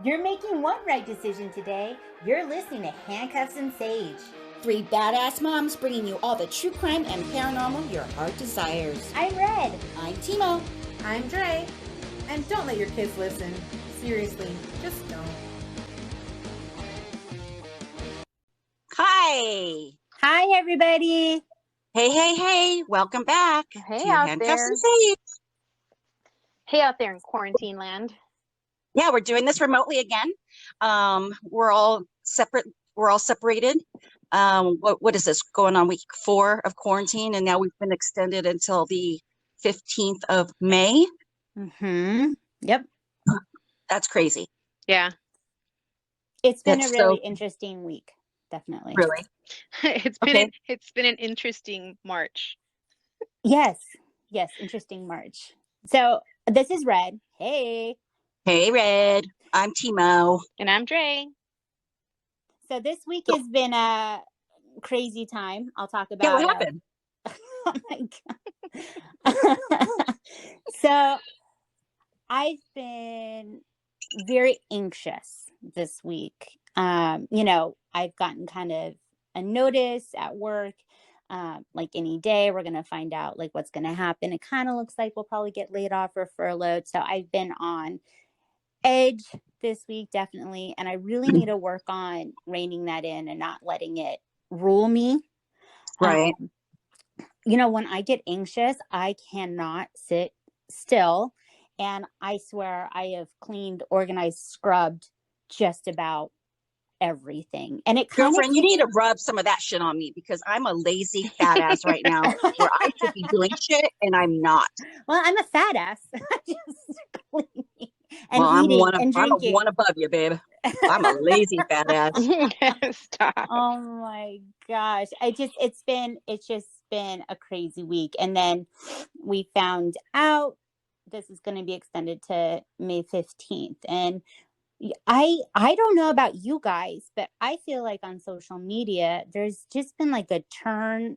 You're making one right decision today. You're listening to Handcuffs and Sage. Three badass moms bringing you all the true crime and paranormal your heart desires. I'm Red. I'm Timo. I'm Dre. And don't let your kids listen. Seriously, just don't. Hi. Hi, everybody. Hey. Welcome back Hey to out Handcuffs there. and Sage. Hey out there in quarantine land. Yeah, we're doing this remotely again. We're all separate. We're all separated. What is this? Going on week 4 of quarantine, and now we've been extended until the 15th of May. Mm-hmm. Yep. That's crazy. Yeah. It's been a really interesting week. Definitely. Really? It's been an interesting March. Yes. Interesting March. So this is Red. Hey. Hey, Red. I'm Timo. And I'm Dre. So this week has been a crazy time. I'll talk about. Yeah, what happened? Oh my God. So I've been very anxious this week. I've gotten kind of a notice at work. Like any day, we're going to find out like what's going to happen. It kind of looks like we'll probably get laid off or furloughed. So I've been on edge this week, definitely. And I really need to work on reining that in and not letting it rule me. Right. When I get anxious, I cannot sit still. And I swear I have cleaned, organized, scrubbed just about everything. And it kind Girlfriend, you need to rub some of that shit on me because I'm a lazy fat ass right now where I should be doing shit and I'm not. Well, I'm a fat ass. Just cleaning and well, eating and drinking. I'm one above you, babe. I'm a lazy fat ass. Stop. Oh my gosh. It's just been a crazy week. And then we found out this is going to be extended to May 15th. And I don't know about you guys, but I feel like on social media, there's just been like a turn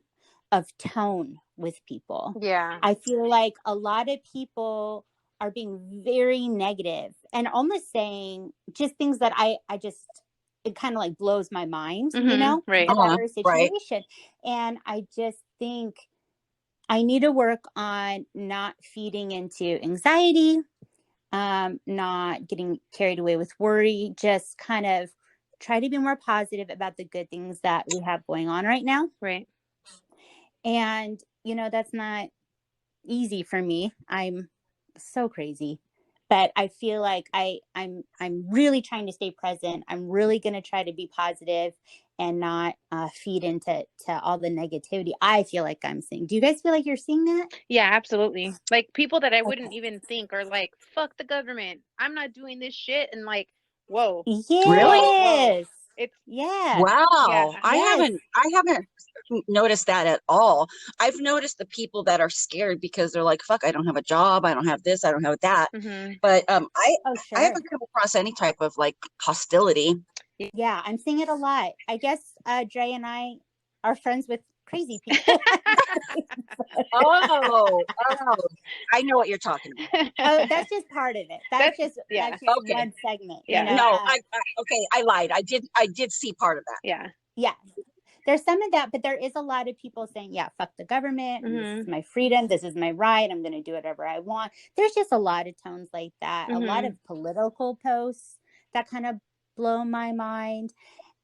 of tone with people. Yeah. I feel like a lot of people are being very negative and almost saying just things that it kind of like blows my mind, right. about our situation. And I just think I need to work on not feeding into anxiety, not getting carried away with worry, just kind of try to be more positive about the good things that we have going on right now. Right. And, that's not easy for me. I'm so crazy. But I feel like I'm really trying to stay present. I'm really going to try to be positive and not feed into all the negativity I feel like I'm seeing. Do you guys feel like you're seeing that? Yeah, absolutely. Like people that I wouldn't even think are like, fuck the government. I'm not doing this shit. And like, whoa. Yes. Whoa. Wow. Yeah. I haven't noticed that at all. I've noticed the people that are scared because they're like, fuck, I don't have a job, I don't have this, I don't have that. Mm-hmm. But I sure. haven't come across any type of like hostility. Yeah, I'm seeing it a lot. I guess Dre and I are friends with crazy people. Oh, I know what you're talking about. Oh, that's just part of it. That's just okay. one segment. Yeah. No, I lied. I did see part of that. Yeah. Yeah. There's some of that, but there is a lot of people saying, yeah, fuck the government. Mm-hmm. This is my freedom. This is my right. I'm going to do whatever I want. There's just a lot of tones like that. Mm-hmm. A lot of political posts that kind of blow my mind.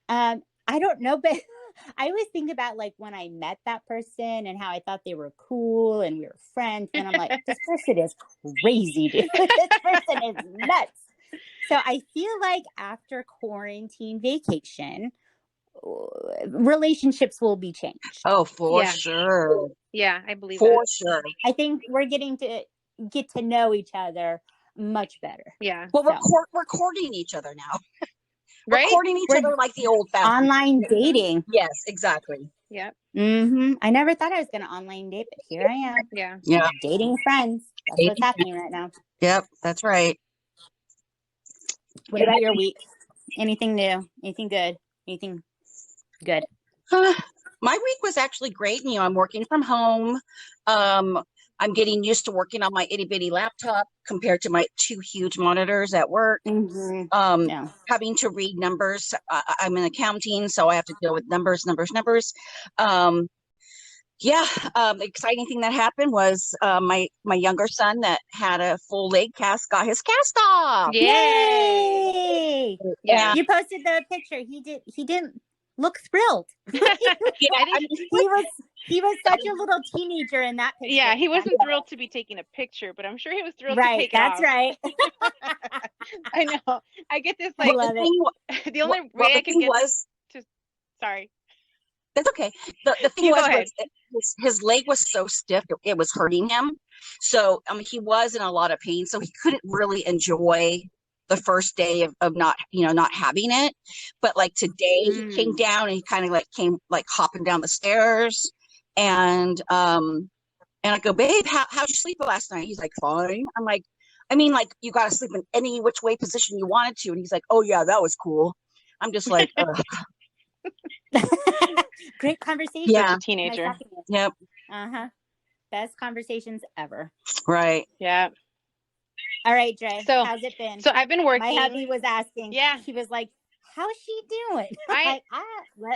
I don't know, but I always think about like when I met that person and how I thought they were cool and we were friends. And I'm like, this person is crazy, dude. This person is nuts. So I feel like after quarantine vacation, relationships will be changed. Oh, for sure. Yeah, I believe for that. sure. I think we're getting to get to know each other much better. Yeah. Well, we're courting each other now. Right? We're courting each other like the old fashioned online dating. Yes, exactly. Yep. Mm-hmm. I never thought I was going to online date, but here I am. Yeah. Dating friends. That's what's happening right now. Yep, that's right. What about your week? Anything new? Anything good? Anything good? My week was actually great. I'm working from home. I'm getting used to working on my itty bitty laptop compared to my 2 huge monitors at work. Mhm. Um, Yeah. having to read numbers. I'm in accounting, so I have to deal with numbers. Um, yeah, the exciting thing that happened was my younger son that had a full leg cast got his cast off. Yay! Yay! Yeah. You posted the picture. He didn't look thrilled. Yeah, I think I mean, he was such a little teenager in that picture. yeah, he wasn't That's thrilled to be taking a picture, but I'm sure he was thrilled to right. take it That's off. right. I know. I get this I like love it. the only well, way the I can thing get was, this to sorry. that's okay. The thing You go was ahead. his leg was so stiff, it was hurting him. So, I mean, he was in a lot of pain, so he couldn't really enjoy the first day of not, not having it. But like today, he came down and he kind of like came like hopping down the stairs. And I go, babe, how'd you sleep last night? He's like, fine. I'm like, I mean, like, you got to sleep in any which way position you wanted to. And he's like, oh, yeah, that was cool. I'm just like, ugh. Great conversation. Such Yeah. a teenager. Nice talking to you. Yep. Uh-huh. Best conversations ever. Right. Yeah. All right, Dre. So- how's it been? So I've been My working. hubby was asking. Yeah. He was like, how's she doing? I-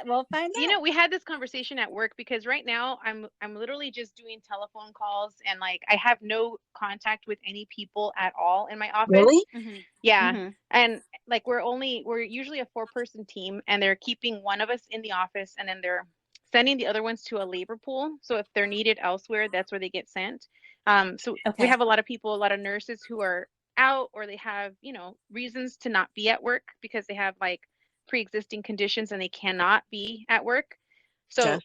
We'll find out. You know, we had this conversation at work because right now I'm literally just doing telephone calls and like I have no contact with any people at all in my office. Really? Mhm. Yeah. Mhm. And like we're usually a 4-person team and they're keeping one of us in the office and then they're sending the other ones to a labor pool. So if they're needed elsewhere, that's where they get sent. So Okay. we have a lot of people, a lot of nurses who are out or they have, reasons to not be at work because they have like pre-existing conditions and they cannot be at work. So Gotcha.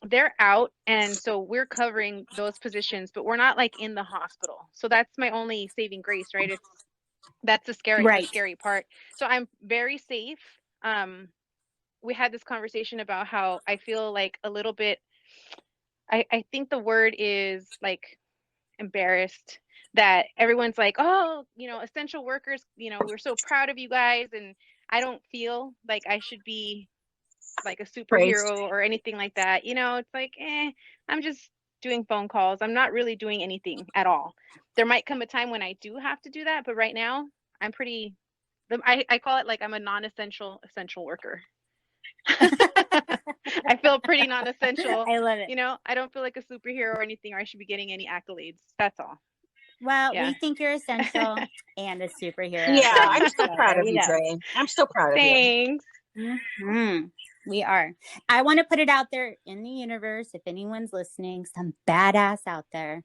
they're out and so we're covering those positions, but we're not like in the hospital. So that's my only saving grace, right? That's the scary part. So I'm very safe. We had this conversation about how I feel like a little bit, I think the word is like embarrassed that everyone's like, oh, essential workers, we're so proud of you guys. And I don't feel like I should be like a superhero or anything like that. It's like, I'm just doing phone calls. I'm not really doing anything at all. There might come a time when I do have to do that, but right now I'm pretty, I call it like I'm a non-essential essential worker. I feel pretty non-essential. I love it. I don't feel like a superhero or anything, or I should be getting any accolades. That's all. Well, Yeah. we think you're essential and a superhero. Yeah, I'm so So proud there of you, go. Dre. I'm so proud of you. Thanks. Mhm. We are. I want to put it out there in the universe. If anyone's listening, some badass out there.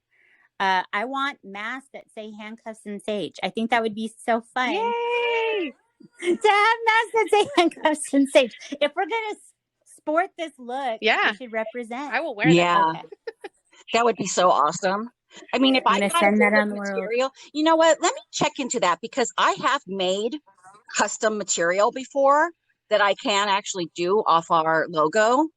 I want masks that say handcuffs and sage. I think that would be so fun Yay! to have masks that say handcuffs and sage. If we're gonna sport this look, Yeah. we should represent. I will wear Yeah. that. Okay. That would be so awesome. I mean, if I'm I gonna had send that a on the world. material, you know what? Let me check into that because I have made custom material before that I can actually do off our logo.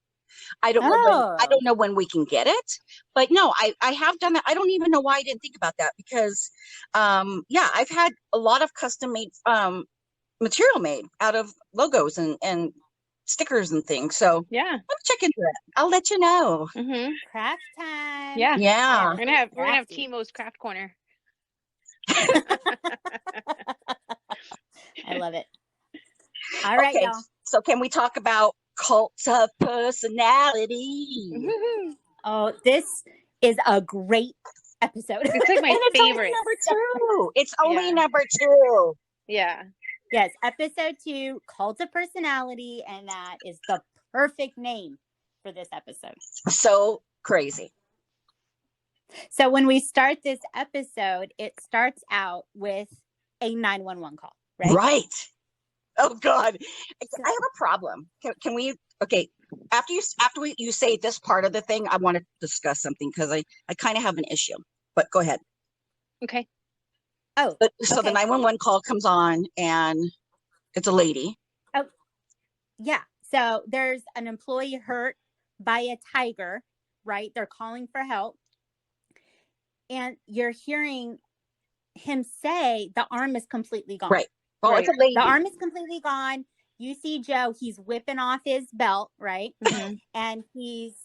I don't know when we can get it, but no, I have done that. I don't even know why I didn't think about that because, yeah, I've had a lot of custom made material made out of logos and stickers and things. So Yeah. let me check into it. I'll let you know. Mm-hmm. Craft time. Yeah. Yeah. We're gonna have Crafty. Timo's Craft Corner. I love it. All right, Okay, y'all. so can we talk about cults of personality? Oh, this is a great episode. It's like my And it's only favorite. number 2. It's only Yeah. number 2. Yeah. Yes, episode 2, Cult of Personality, and that is the perfect name for this episode. So crazy. So when we start this episode, it starts out with a 911 call, right? Right. Oh God. I have a problem. Can we, okay. After you say this part of the thing, I want to discuss something because I kind of have an issue, but go ahead. Okay. Oh, So the okay. 911 call comes on and it's a lady. Yeah. So there's an employee hurt by a tiger, right? They're calling for help. And you're hearing him say the arm is completely gone. Right. Well, it's a lady. The arm is completely gone. You see Joe, he's whipping off his belt, right? Mhm. And he's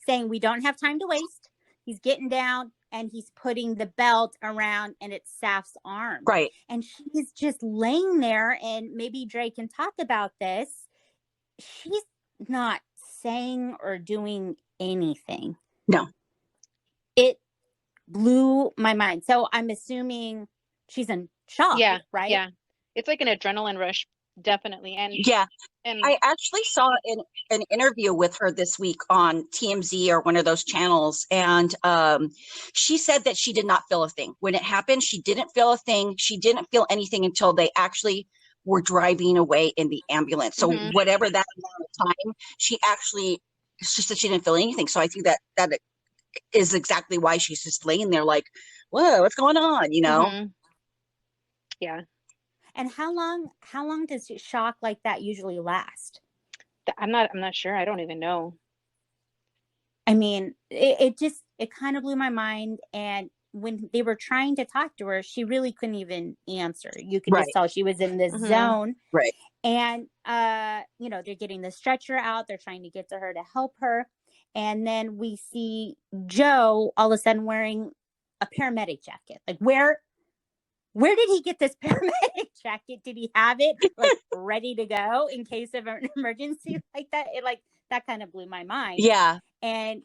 saying, we don't have time to waste. He's getting down, and he's putting the belt around, and it's Saf's arm. Right. And she's just laying there, and maybe Dre can talk about this. She's not saying or doing anything. No. It blew my mind. So I'm assuming she's in shock, Yeah, right? yeah. It's like an adrenaline rush, definitely. And Yeah. and I actually saw an interview with her this week on TMZ or one of those channels. And she said that she did not feel a thing. When it happened, she didn't feel a thing. She didn't feel anything until they actually were driving away in the ambulance. So Mhm. whatever that amount of time, she said she didn't feel anything. So I think that is exactly why she's just laying there like, whoa, what's going on? You know? Mhm. Yeah. And how long does shock like that usually last? I'm not sure. I don't even know. I mean, it kind of blew my mind. And when they were trying to talk to her, she really couldn't even answer. You could Right. just tell she was in this Mhm. zone. Right. And they're getting the stretcher out. They're trying to get to her to help her. And then we see Joe all of a sudden wearing a paramedic jacket. Like, where did he get this paramedic jacket? Did he have it like ready to go in case of an emergency like that? That kind of blew my mind. Yeah. And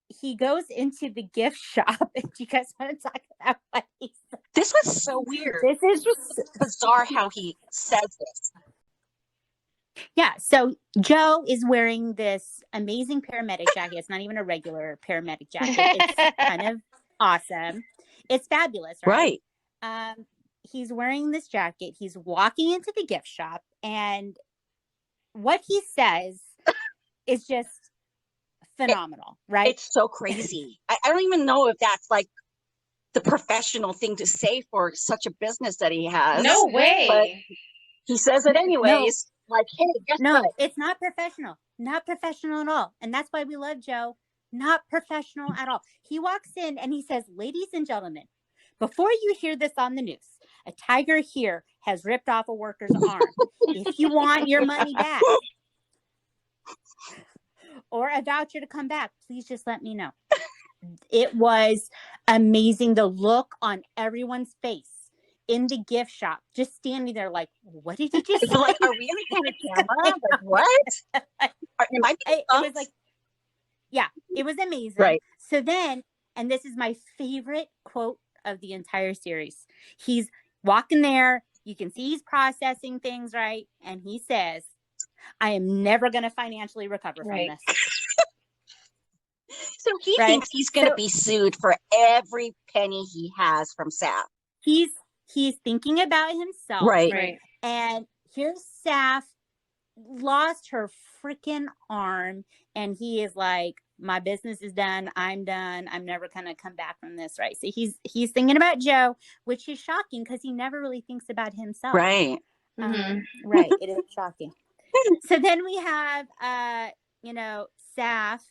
he goes into the gift shop. And you guys want to talk about what he said? This was so weird. This is just Bizarre how he says this. Yeah. So Joe is wearing this amazing paramedic jacket. It's not even a regular paramedic jacket. It's kind of awesome. It's fabulous, right? He's wearing this jacket. He's walking into the gift shop, and what he says is just phenomenal, right? It's so crazy. I don't even know if that's like the professional thing to say for such a business that he has. No way. But he says it anyways. Like, hey, guess No, what? it's not professional. Not professional at all. And that's why we love Joe. Not professional at all. He walks in and he says, ladies and gentlemen, before you hear this on the news, a tiger here has ripped off a worker's arm. If you want your money back or a voucher to come back, please just let me know. It was amazing. The look on everyone's face in the gift shop, just standing there like, what did you just say? Like, are we in front of camera? Like, what? Am I being It was like, yeah, it was amazing. Right. So then, and this is my favorite quote of the entire series. He's walking there. You can see he's processing things, right? And he says, I am never going to financially recover Right. from this. So he Right. thinks he's going to So- be sued for every penny he has from Saf. He's thinking about himself. Right. Right. And here's Saf lost her freaking arm, and he is like, my business is done. I'm done. I'm never gonna come back from this, right? So he's thinking about Joe, which is shocking because he never really thinks about himself. Right. Mhm. Right. It is shocking. So then we have Saf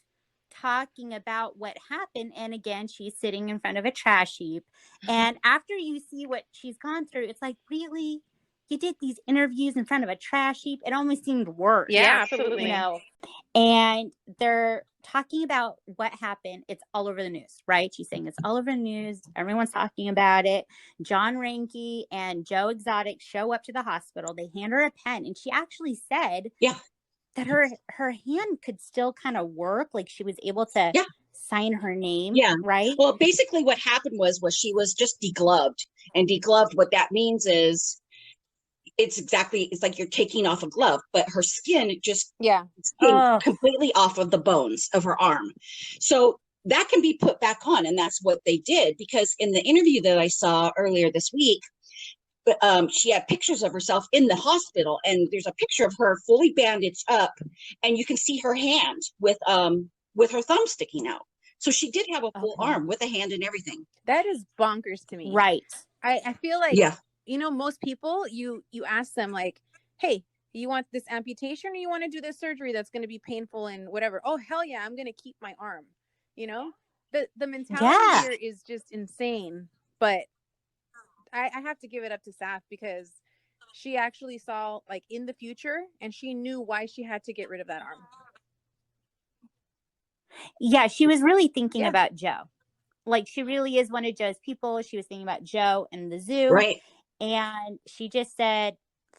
talking about what happened, and again, she's sitting in front of a trash heap. And after you see what she's gone through, it's like, really? You did these interviews in front of a trash heap? It almost seemed worse. Yeah, absolutely. And they're talking about what happened. It's all over the news, right? She's saying it's all over the news. Everyone's talking about it. John Reinke and Joe Exotic show up to the hospital. They hand her a pen, and she actually said that her hand could still kind of work. Like she was able to sign her name. Yeah. Right. Well, basically what happened was she was just degloved. And degloved, what that means is it's like you're taking off a glove, but her skin just came completely off of the bones of her arm. So that can be put back on. And that's what they did, because in the interview that I saw earlier this week, she had pictures of herself in the hospital, and there's a picture of her fully bandaged up, and you can see her hand with her thumb sticking out. So she did have a full arm with a hand and everything. That is bonkers to me. Right. I feel like, most people, you ask them like, hey, you want this amputation or you want to do this surgery that's going to be painful and whatever? Oh, hell yeah, I'm going to keep my arm. The mentality here is just insane. But I have to give it up to Saf, because she actually saw like in the future, and she knew why she had to get rid of that arm. Yeah, she was really thinking about Joe. like she really is one of Joe's people. She was thinking about Joe and the zoo. Right. And she just said,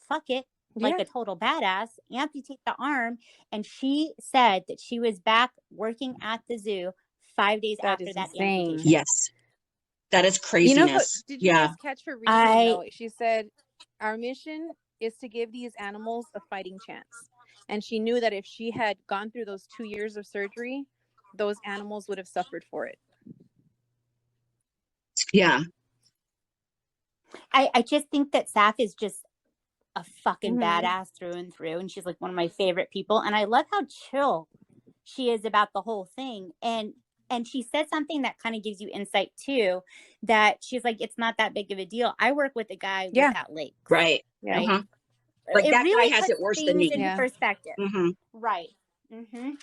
fuck it, like Yeah. a total badass, amputate the arm. And she said that she was back working at the zoo 5 days That after is that insane. amputation. Yes. That is You know, craziness. did you Yeah. guys catch her recent note? She said, our mission is to give these animals a fighting chance. And she knew that if she had gone through those 2 years of surgery, those animals would have suffered for it. Yeah. I just think that Saf is just a fucking Mhm. badass through and through. And she's like one of my favorite people. And I love how chill she is about the whole thing. And she said something that kind of gives you insight too, that she's like, it's not that big of a deal. I work with a guy Yeah. without legs. Right. Yeah. Right. Uh-huh. Like It that really guy has puts it worse than things me. into Yeah. perspective. Mm-hmm. Right.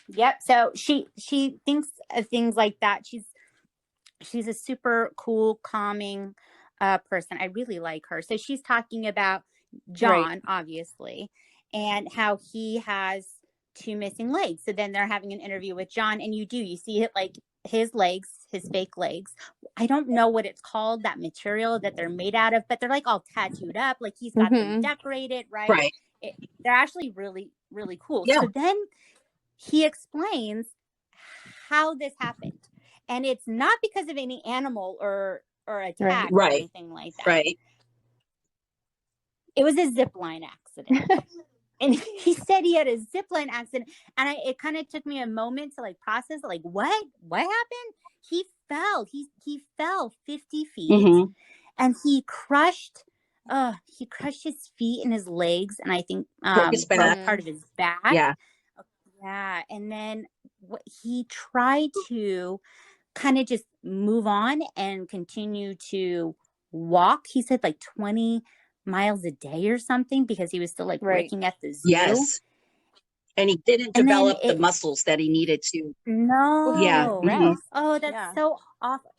Yep. So she thinks of things like that. She's a super cool, calming person. I really like her. So she's talking about John, obviously, and how he has 2 missing legs. So then they're having an interview with John, and you see it like his legs, his fake legs. I don't know what it's called, that material that they're made out of, but they're like all tattooed up, like he's got them decorated, right? Right. They're actually really, really cool. Yeah. So then he explains how this happened. And it's not because of any animal or attack or Right. anything like that. Right. It was a zip line accident. And he said he had a zip line accident. And it kind of took me a moment to like process, like, what happened? He fell. He fell 50 feet Mm-hmm. and he crushed his feet and his legs. And I think Broke his back. part of his back. Yeah. Yeah. And then he tried to kind of just move on and continue to walk. He said like 20 miles a day or something because he was still like working at the zoo. Yes. And he didn't And develop the muscles that he needed to. No. Yeah. Mm-hmm. Oh, that's so awful.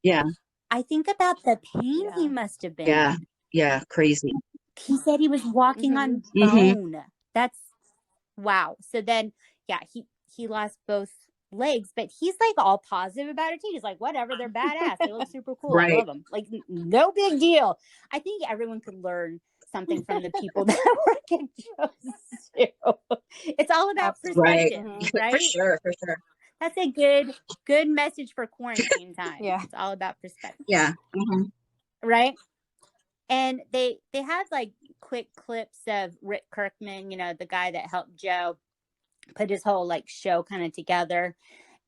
Yeah. I think about the pain he must have been. Yeah. in. Yeah. Crazy. He said he was walking on bone. That's wow. So then, yeah, he lost both legs, but he's like all positive about it too. He's like, whatever, they're badass. They look super cool. Right. I love them. Like, no big deal. I think everyone could learn something from the people that work at Joe's Zoo. It's all about perspective, right? For sure. That's a good message for quarantine time. It's all about perspective. Yeah. Mm-hmm. Right. And they had like quick clips of Rick Kirkman, you know, the guy that helped Joe put his whole like show kind of together.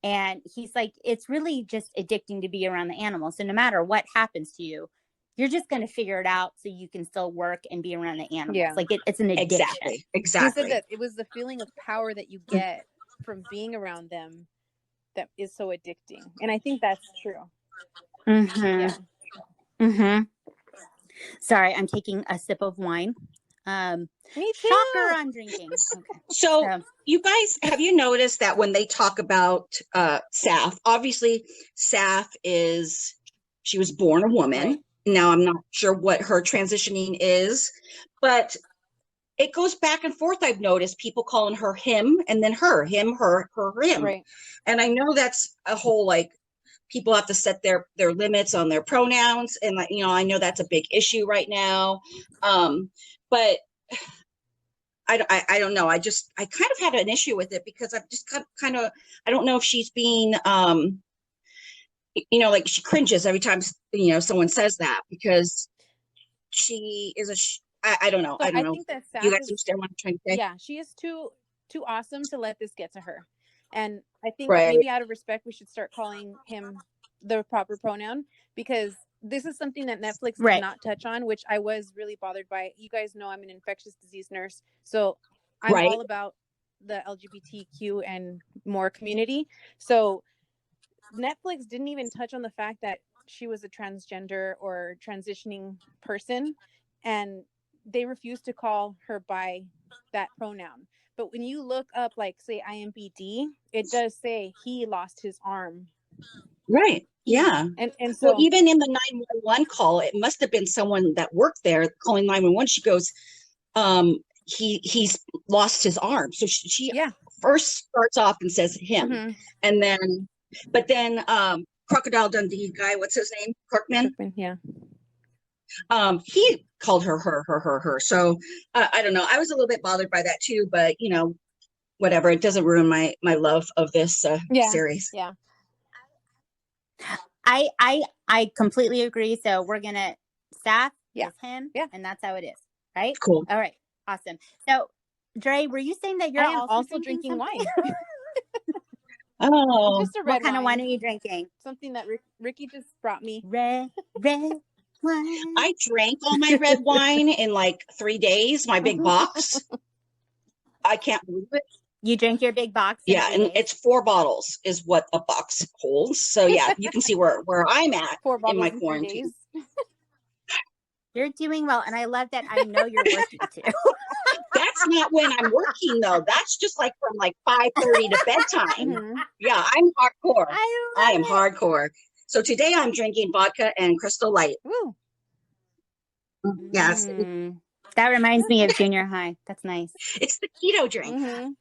And he's like, it's really just addicting to be around the animals. So no matter what happens to you, you're just going to figure it out so you can still work and be around the animals. Yeah. Like it's an addiction. Exactly. He said that it was the feeling of power that you get from being around them that is so addicting. And I think that's true. Sorry, I'm taking a sip of wine. Me too. Shocker, I'm drinking. Okay. So you guys, have you noticed that when they talk about Saf, obviously Saf she was born a woman. Right. Now I'm not sure what her transitioning is, but it goes back and forth. I've noticed people calling her him and then her, him, her, him. Right. And I know that's a whole, like, people have to set their limits on their pronouns. And, like, you know, I know that's a big issue right now. But I don't know. I kind of had an issue with it because I've just kind of, I don't know if she's being, you know, like she cringes every time, you know, someone says that because she is I don't know. So I don't know. Think that Saf you guys understand what I'm trying to say? Yeah, she is too awesome to let this get to her. And I think maybe out of respect, we should start calling him the proper pronoun because this is something that Netflix did not touch on, which I was really bothered by. You guys know I'm an infectious disease nurse, so I'm all about the LGBTQ and more community. So Netflix didn't even touch on the fact that she was a transgender or transitioning person, and they refused to call her by that pronoun. But when you look up, like, say, IMBD, it does say he lost his arm. Right. Yeah. And so even in the 911 call, it must have been someone that worked there calling 911. She goes, he's lost his arm. So she first starts off and says him. And then, but then Crocodile Dundee guy, what's his name? Kirkman. Yeah. He called her. So I don't know. I was a little bit bothered by that too, but you know, whatever. It doesn't ruin my love of this series. Yeah. I completely agree. So we're gonna staff Yeah. with him, Yeah. and that's how it is, right? Cool. All right, awesome. So, Dre, were you saying that you're I am also drinking drinking wine. Oh, Just a red What kind of wine wine. are you drinking? Something that Ricky just brought me. Red wine. I drank all my red wine in like 3 days, my big box. I can't believe it. You drink your big box. in Yeah, 3 and days? it's 4 bottles is what a box holds. So yeah, you can see where I'm at 4 bottles in my in 3 quarantine. days. You're doing well, and I love that. I know you're working too. That's not when I'm working though. That's just like from like 5:30 to bedtime. Mhm. Yeah, I'm hardcore. I am it. hardcore. So today I'm drinking vodka and Crystal Light. Woo. Yes, That reminds me of junior high. That's nice. it's the keto drink. Mhm.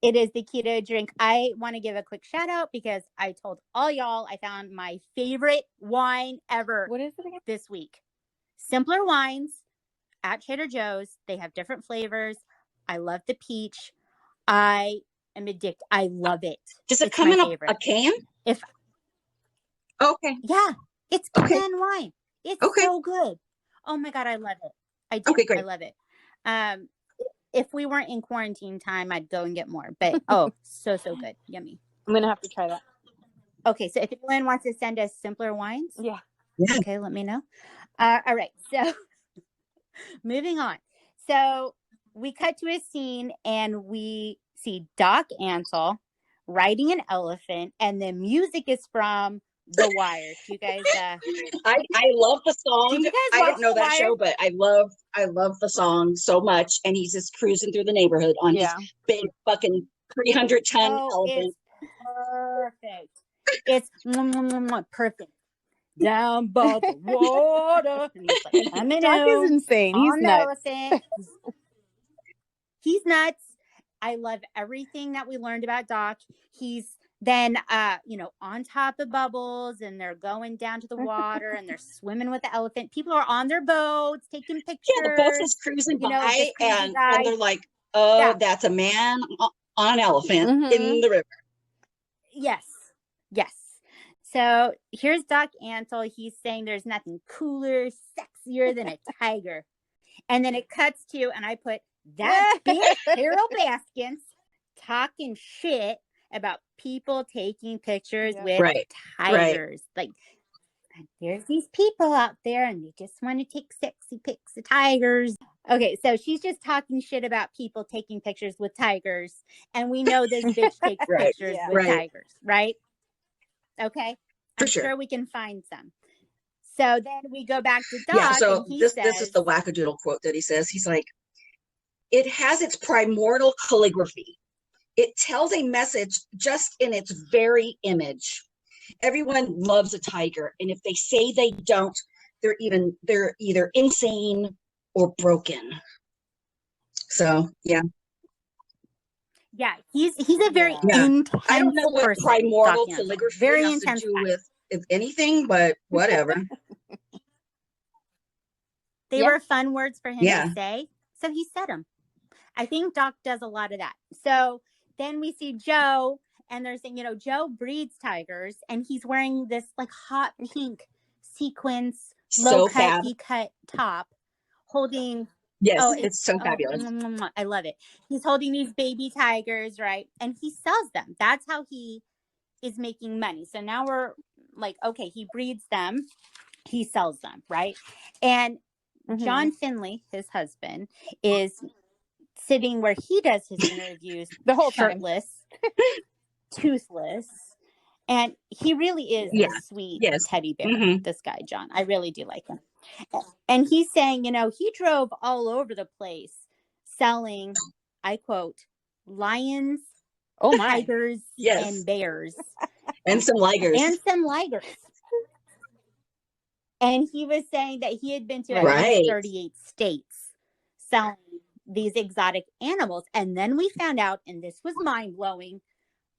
It is the keto drink. I want to give a quick shout out because I told all y'all I found my favorite wine ever What is it again? this week. Simpler Wines at Trader Joe's. They have different flavors. I love the peach. I am addicted. I love it. Does it It's come my in a favorite. can? If Okay. Yeah, it's Okay. can wine. It's Okay. so good. Oh my God, I love it. I do. Okay, great. I love it. If we weren't in quarantine time, I'd go and get more. But so good. Yummy. I'm gonna have to try that. Okay, so if anyone wants to send us simpler wines, Yeah. Yeah. okay, let me know. All right, so moving on. So we cut to a scene and we see Doc Ansel riding an elephant, and the music is from The Wire. Do you guys? I love the song. Did you guys I watch didn't know The that Wire? show, but I love the song so much. And he's just cruising through the neighborhood on his big fucking 300-ton elephant. It's perfect. It's perfect. Down by the water. And he's like, I'm in Doc is insane. He's on the nuts. elephant. He's nuts. I love everything that we learned about Doc. He's then on top of Bubbles, and they're going down to the water and they're swimming with the elephant. People are on their boats taking pictures. Yeah, the boat is cruising by, just cruising and by. they're like, oh, Yeah. that's a man on an elephant Mhm. in the river. Yes. So here's Doc Ansel. He's saying there's nothing cooler, sexier than a tiger. And then it cuts to, and I put, that's bitch Carol Baskins talking shit about people taking pictures with Right. tigers. Like, there's these people out there and they just want to take sexy pics of tigers. Okay, so she's just talking shit about people taking pictures with tigers. And we know this bitch takes Right. pictures Yeah. with Right. tigers, right? Okay. For I'm sure. sure we can find some. So then we go back to Doc, Yeah, so and he this says, is the wackadoodle quote that he says. He's like, it has its primordial calligraphy. It tells a message just in its very image. Everyone loves a tiger, and if they say they don't, they're either insane or broken. So yeah, he's a very Yeah. intense I don't know what person, primordial Doc Ansel. calligraphy Very has intense to do guy. with anything, but whatever. They Yeah. were fun words for him Yeah. to say, so he said them. I think Doc does a lot of that. So then we see Joe, and they're saying, Joe breeds tigers, and he's wearing this like hot pink sequence, So fab. cut top, holding. Yes, Oh, it's so fabulous. I love it. He's holding these baby tigers, right? And he sells them. That's how he is making money. So now we're like, okay, he breeds them, he sells them, right? And John Finley, his husband, is sitting where he does his interviews The whole time. shirtless, toothless. And he really is Yeah. a sweet Yes. teddy bear, Mhm. this guy, John. I really do like him. And he's saying, he drove all over the place selling, I quote, lions, Oh my. tigers, Yes. and bears. And some ligers. And some ligers. And he was saying that he had been to at Right. least 38 states selling these exotic animals. And then we found out, and this was mind-blowing,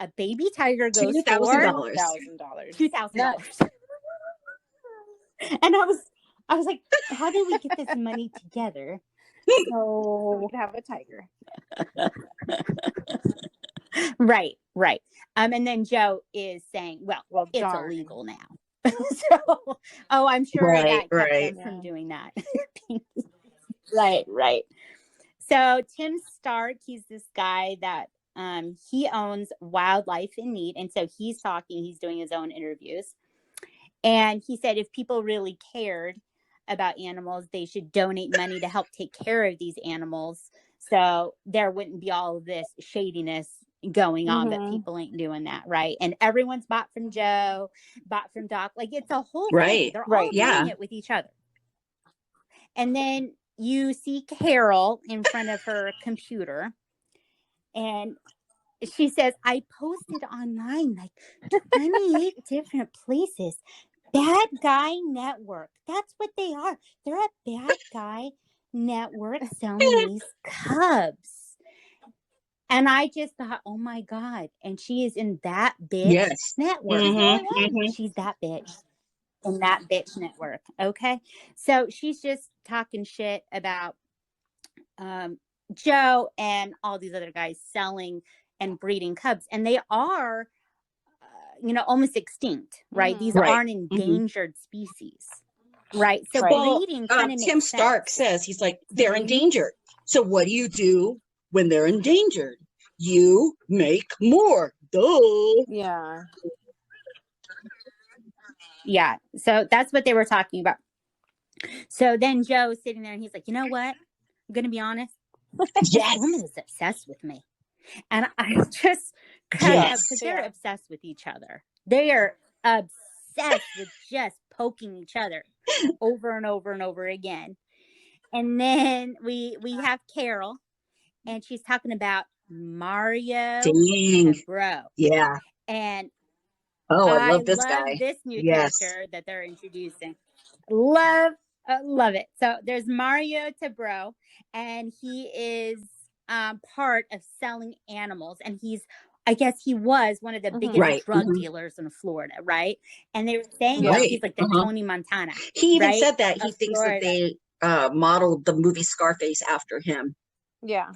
a baby tiger goes for $2,000. $2,000. $2,000. And I was like, how do we get this money together? So We could have a tiger. Right. And then Joe is saying, well, it's darn. illegal now. So, I'm sure that kept them from doing that. Right. So Tim Stark, he's this guy that he owns Wildlife in Need. And so he's doing his own interviews. And he said if people really cared about animals, they should donate money to help take care of these animals. So there wouldn't be all of this shadiness going on, but people ain't doing that, right? And everyone's bought from Joe, bought from Doc. Like, it's a whole thing. They're all doing it with each other. And then you see Carol in front of her computer, and she says, I posted online like 28 different places. Bad Guy Network. That's what they are. They're a bad guy network selling these cubs. And I just thought, oh my God. And she is in that bitch network. She's that bitch in that bitch network. Okay. So she's just talking shit about Joe and all these other guys selling and breeding cubs. And they are, almost extinct, right? These aren't endangered species. Right. So breeding kind of Tim Stark says, he's like, they're endangered. So what do you do when they're endangered? You make more. Duh. Yeah. So that's what they were talking about. So then Joe's sitting there and he's like, you know what? I'm going to be honest. This woman is obsessed with me. And I just crack up because they're obsessed with each other. They are obsessed with just poking each other over and over and over again. And then we have Carol, and she's talking about Mario Bro. Yeah. And I love this guy. This new character that they're introducing. Love it. So there's Mario Tabro, and he is part of selling animals, and I guess he was one of the biggest drug dealers in Florida, right? And they were saying he's like the Tony Montana. He even said that he thinks that they modeled the movie Scarface after him. Yeah.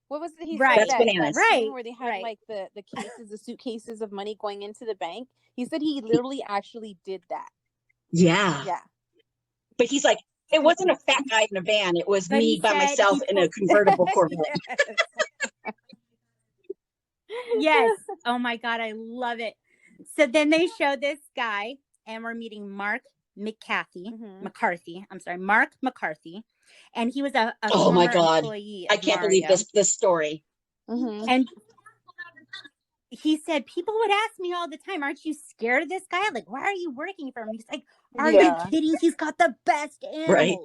What was it? He said That's bananas. Scene where they had like the cases, the suitcases of money going into the bank. He said he literally actually did that. Yeah. But he's like, it wasn't a fat guy in a van. It was me by myself in a convertible Corvette. Yes. Oh my God, I love it. So then they show this guy, and we're meeting Mark McCarthy. Mark McCarthy. And he was a oh my God, employee I can't believe this story. And he said, people would ask me all the time, aren't you scared of this guy? Like, why are you working for him? He's like, are you kidding? He's got the best animals. Right.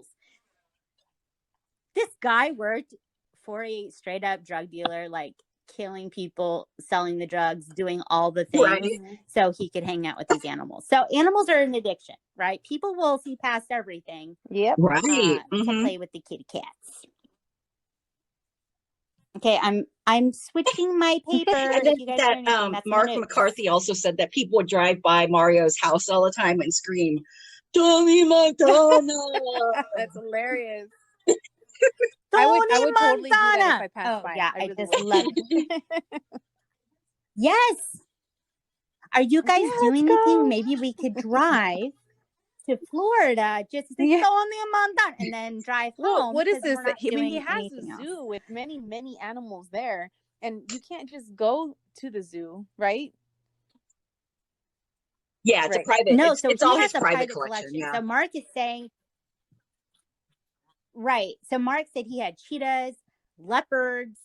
This guy worked for a straight up drug dealer, like killing people, selling the drugs, doing all the things so he could hang out with these animals. So animals are an addiction, right? People will see past everything to play with the kitty cats. Okay, I'm switching my paper. Mark McCarthy also said that people would drive by Mario's house all the time and scream, Tony Montana. That's hilarious. I would totally do that if I passed by. Yeah, I just love it. Yes. Are you guys doing anything? Maybe we could drive to Florida just to Tony Montana and then drive home. What is this? He has a zoo with many, many animals there, and you can't just go to the zoo, right? Yeah, it's a private. No, it's, so it's all his private collection. Yeah. So Mark is saying. Right. So Mark said he had cheetahs, leopards,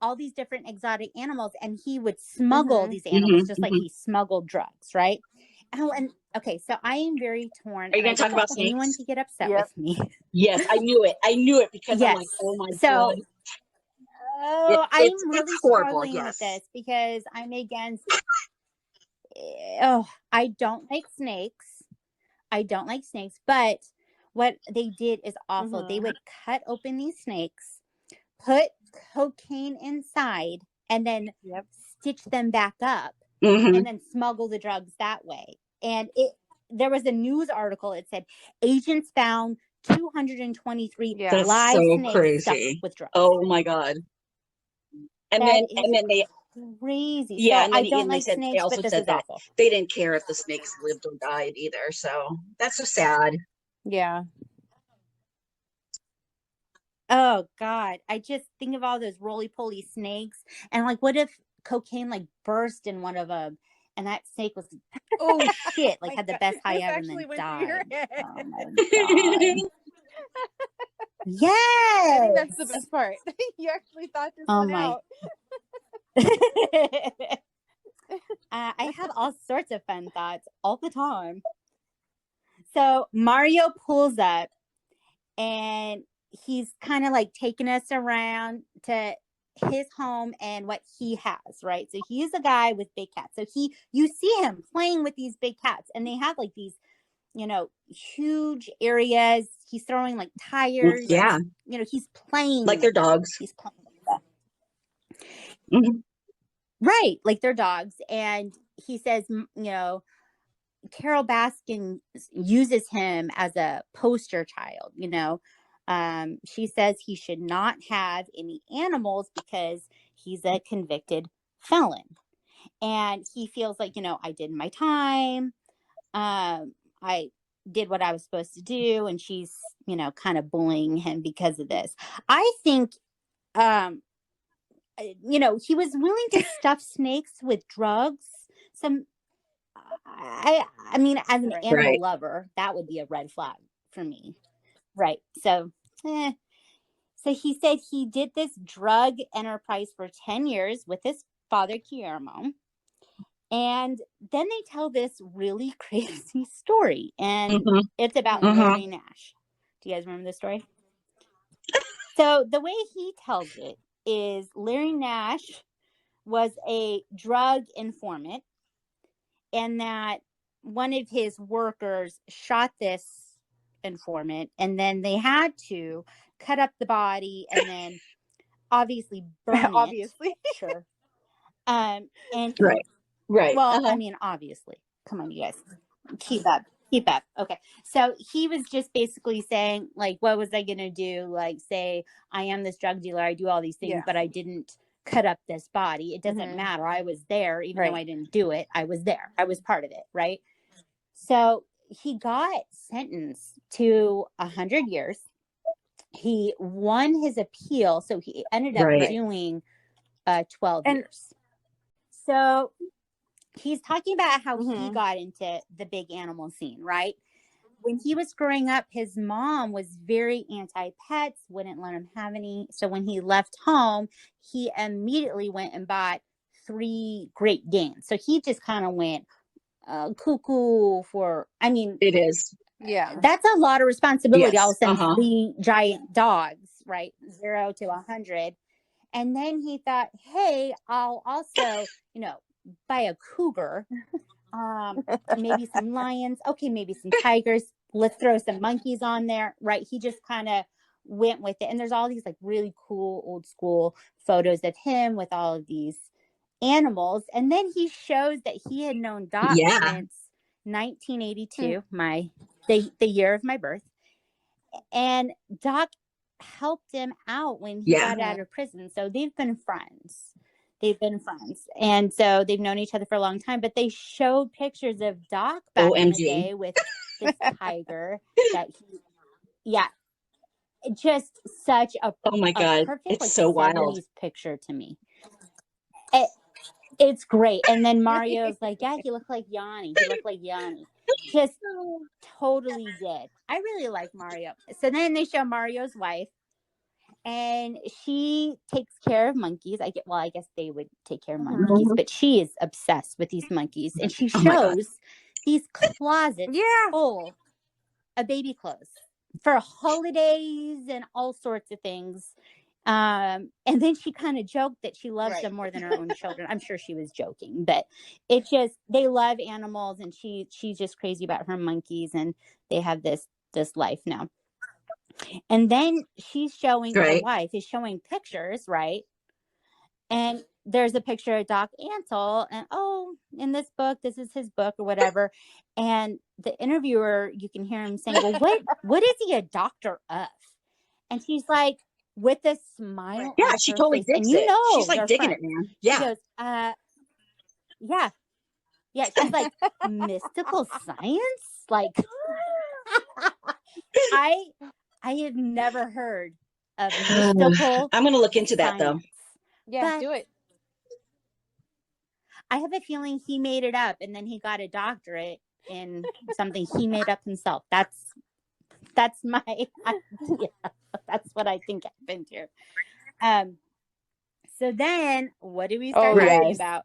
all these different exotic animals, and he would smuggle these animals just like he smuggled drugs, right? Oh, and okay, so I am very torn. Are you going to talk about snakes? Anyone to get upset with me? Yes, I knew it because I'm like, oh my God. I'm really struggling with this because I'm against. I don't like snakes. But what they did is awful. They would cut open these snakes, put cocaine inside, and then stitch them back up Mhm. and then smuggle the drugs that way. And there was a news article. It said agents found 223 Yeah. That's live so snakes stuffed crazy. with drugs. Oh my God. And That then is they crazy. yeah, So and I then don't they like said they snakes, but also this said is that awful. they didn't care if the snakes lived or died either. So that's so sad. Yeah. Oh God. I just think of all those roly-poly snakes, and like, what if cocaine like burst in one of them and that snake was, oh shit, like My had the God, best high this ever and actually then went through your died. head. Oh my God. I think Yes. that's the best part. You actually thought this Oh one my. out. I have all sorts of fun thoughts all the time. So Mario pulls up and he's kind of like taking us around to his home and what he has, right? So he's a guy with big cats. So you see him playing with these big cats, and they have like these, huge areas. He's throwing like tires. Yeah, He's playing like their with them. dogs. He's playing with them. Mhm. Right, like their dogs. And he says, Carol Baskin uses him as a poster child. She says he should not have any animals because he's a convicted felon. And he feels like, I did my time. I did what I was supposed to do. And she's, kind of bullying him because of this. I think, he was willing to stuff snakes with drugs. I mean, as an animal Right. lover, that would be a red flag for me. Right. So, so he said he did this drug enterprise for 10 years with his father, Guillermo. And then they tell this really crazy story. And Mhm. it's about Mhm. Larry Nash. Do you guys remember this story? So the way he tells it is Larry Nash was a drug informant, and that one of his workers shot this informant, and then they had to cut up the body and then obviously burn Obviously. it. Sure. And Right. well, I mean, obviously. Come on, you guys. Keep up. Okay. So he was just basically saying, like, what was I going to do? Like, say, I am this drug dealer. I do all these things, Yeah. but I didn't cut up this body. It doesn't Mhm. matter. I was there, even Right. though I didn't do it. I was there. I was part of it. Right. So he got sentenced to 100 years. He won his appeal. So he ended up Right. doing 12 And- years. So he's talking about how he Mhm. got into the big animal scene, right? When he was growing up, his mom was very anti-pets, wouldn't let him have any. So when he left home, he immediately went and bought 3 Great Danes. So he just kind of went cuckoo for, I mean, It is. Yeah. that's a lot of responsibility. All of a Yes. sudden, 3 giant dogs, right? 0 to 100. And then he thought, hey, I'll also, buy a cougar, maybe some lions, okay, maybe some tigers. Let's throw some monkeys on there, right? He just kind of went with it. And there's all these like really cool old school photos of him with all of these animals. And then he shows that he had known Doc Yeah. since 1982, the year of my birth. And Doc helped him out when he Yeah. got out of prison. So they've been friends. And so they've known each other for a long time, but they showed pictures of Doc back in the OMG. day with this tiger that just such a, Oh my God. perfect It's like so wild. 70s picture to me. It's great. And then Mario's like, yeah, he looked like Yanni. Just totally did. I really like Mario. So then they show Mario's wife, and she takes care of monkeys. I guess they would take care of monkeys, but she is obsessed with these monkeys, and she Oh my God. shows these closets Yeah. full of baby clothes for holidays and all sorts of things. And then she kind of joked that she loves them more than her own children. I'm sure she was joking, but it just, they love animals, and she's just crazy about her monkeys, and they have this life now. And then she's showing, the Right. wife is showing pictures, right? And there's a picture of Doc Antle, and in this book, this is his book or whatever. And the interviewer, you can hear him saying, well, what is he a doctor of? And she's like, with a smile. Yeah, on she her totally face, digs and it. She's like they're digging friends. it, man. She Yeah. goes, yeah. Yeah, she's like, mystical science? Like, I have never heard of mystical I'm going to look into that, though. science. Yeah, But do it. I have a feeling he made it up, and then he got a doctorate in something he made up himself. That's my idea. That's what I think happened here. So then what do we start talking about?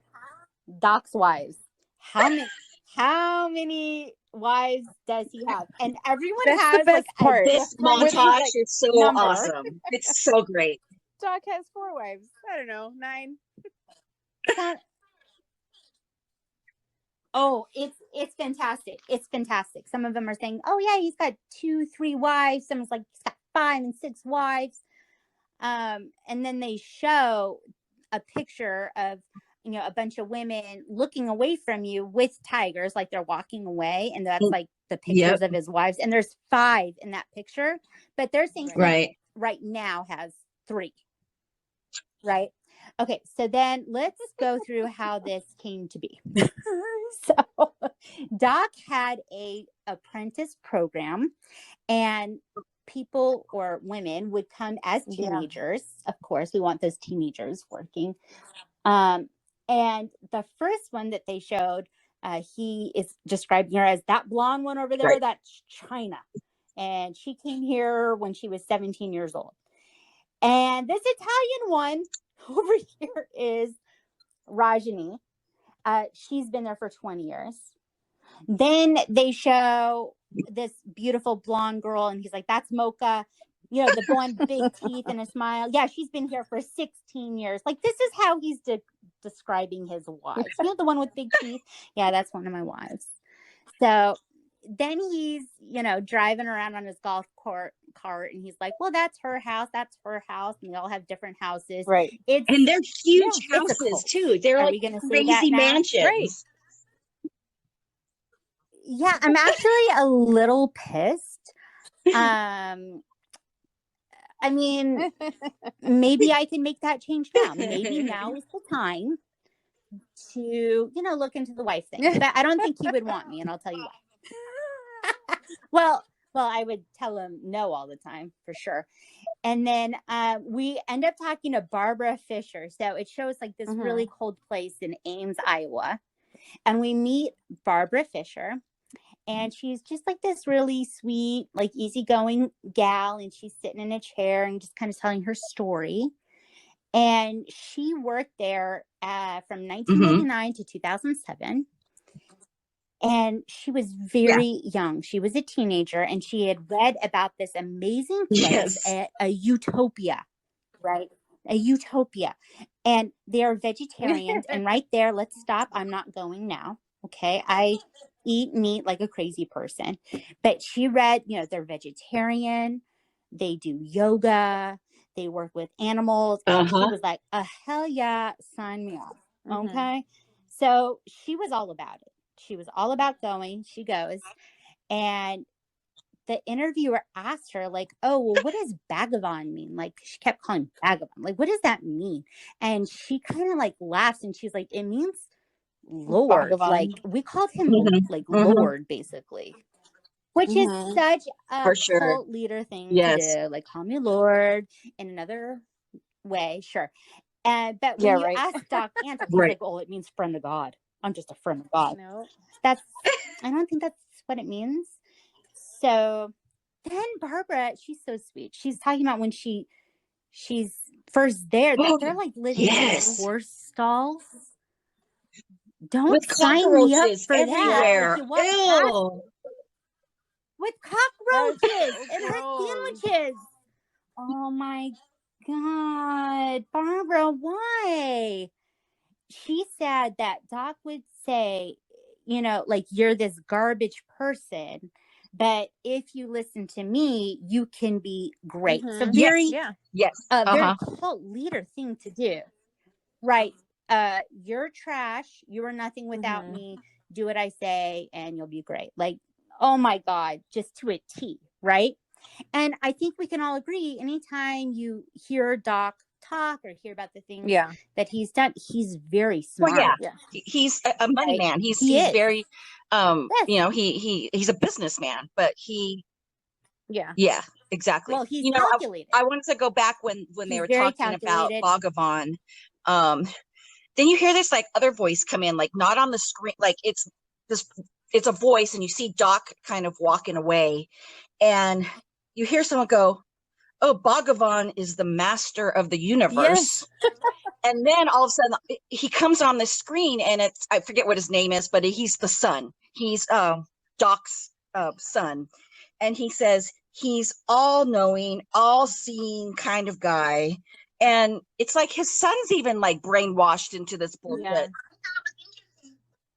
Doc's wives. How many wives does he have? And everyone That's has the best part. This montage is so number. awesome. It's so great. Doc has 4 wives. I don't know, 9. Oh, it's fantastic. It's fantastic. Some of them are saying, oh yeah, he's got 2, 3 wives. Someone's like, he's got 5 and 6 wives. And then they show a picture of, a bunch of women looking away from you with tigers, like they're walking away. And that's like the pictures of his wives. And there's 5 in that picture, but they're saying right now has 3. Right. Okay. So then let's go through how this came to be. So Doc had a apprentice program, and people or women would come as teenagers. Of course, we want those teenagers working. And the first one that they showed, he is describing her as that blonde one over there. That's China. And she came here when she was 17 years old. And this Italian one over here is Rajani. She's been there for 20 years. Then they show this beautiful blonde girl, and he's like, that's Mocha. The one big teeth and a smile. Yeah, she's been here for 16 years. Like, this is how he's describing his wives. The one with big teeth. Yeah, that's one of my wives. So then he's, driving around on his golf cart, and he's like, well, that's her house. That's her house. And they all have different houses. Right. And they're huge houses, too. They're like crazy mansions. Right. Yeah, I'm actually a little pissed. I mean, maybe I can make that change now. Maybe now is the time to, look into the wife thing. But I don't think he would want me, and I'll tell you why. Well, I would tell him no all the time, for sure. And then we end up talking to Barbara Fisher. So it shows like this really cold place in Ames, Iowa. And we meet Barbara Fisher. And she's just like this really sweet, like easygoing gal. And she's sitting in a chair and just kind of telling her story. And she worked there from 1999 to 2007. And she was very young. She was a teenager, and she had read about this amazing place, a utopia, right? A utopia. And they're vegetarians. And right there, let's stop. I'm not going now. Okay. I eat meat like a crazy person. But she read, they're vegetarian. They do yoga. They work with animals. And she was like, hell yeah, sign me up. Okay. So she was all about it. She was all about going. She goes. And the interviewer asked her, like, oh, well, what does Bhagavan mean? Like, she kept calling Bhagavan. Like, what does that mean? And she kind of like laughs, and she's like, it means Lord. Bhagavan. Like, we called him like Lord, basically. Which is such a cult leader thing to do. Like, call me Lord in another way. Sure. But when you ask Doc Antle, he's like, oh, it means friend of God. I'm just a friend of God. No, I don't think that's what it means. So then Barbara, she's so sweet. She's talking about when she's first there, that they're like living in horse stalls. Don't with sign me up for everywhere. that. Ew. With cockroaches and her sandwiches. Oh my God, Barbara, why? She said that Doc would say, like, you're this garbage person, but if you listen to me, you can be great. So very, very cult leader thing to do. Right. you're trash. You are nothing without Mhm. me. Do what I say and you'll be great. Like, oh my God, just to a T, right? And I think we can all agree anytime you hear Doc talk or hear about the things Yeah. that he's done, he's very Well, smart. Yeah. he's a money Right? man. He He's is. very, Yes. you know, he's a businessman, but Yeah. exactly. Well, he's You know, calculated. I wanted to go back when they He's were very talking about calculated. Bhagavan. Then you hear this like other voice come in, like not on the screen, like it's a voice, and you see Doc kind of walking away, and you hear someone go, "Oh, Bhagavan is the master of the universe." And then all of a sudden he comes on the screen, and it's, I forget what his name is, but he's the son. He's Doc's son. And he says he's all knowing, all seeing kind of guy. And it's like his son's even like brainwashed into this bullshit. Yeah.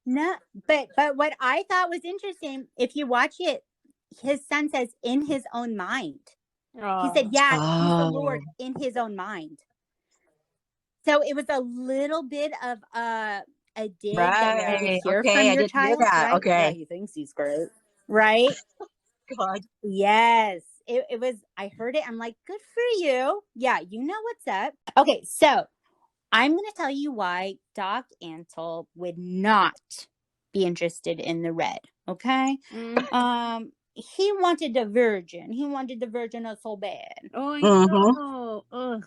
No, but what I thought was interesting, if you watch it, his son says in his own mind. He said, yeah, he's the Lord in his own mind. So it was a little bit of a dig that you would hear from I your didn't child, hear that. right? Okay. Yeah, he thinks he's great, right? God. Yes, it was. I heard it. I'm like, good for you. Yeah, you know what's up. Okay, so I'm going to tell you why Doc Antle would not be interested in the red. Okay. Mm. He wanted the virgin. He wanted the virgin so bad. Oh, I Mhm. know. Ugh.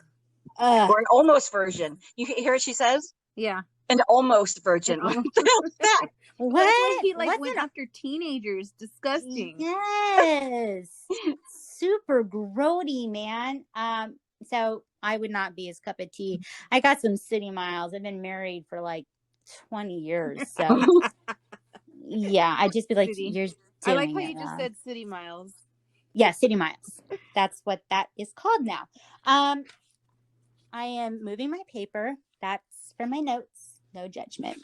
Or an almost virgin. You hear what she says? Yeah. An almost virgin. An What the hell is that? What? Well, it's like he like What's went it? after teenagers. Disgusting. Yes. Super grody, man. So I would not be his cup of tea. I got some city miles. I've been married for like 20 years. So yeah, I'd just be like, City. you're I like doing how it you just wrong. said city miles. Yeah, city miles. That's what that is called now. I am moving my paper. That's for my notes. No judgment.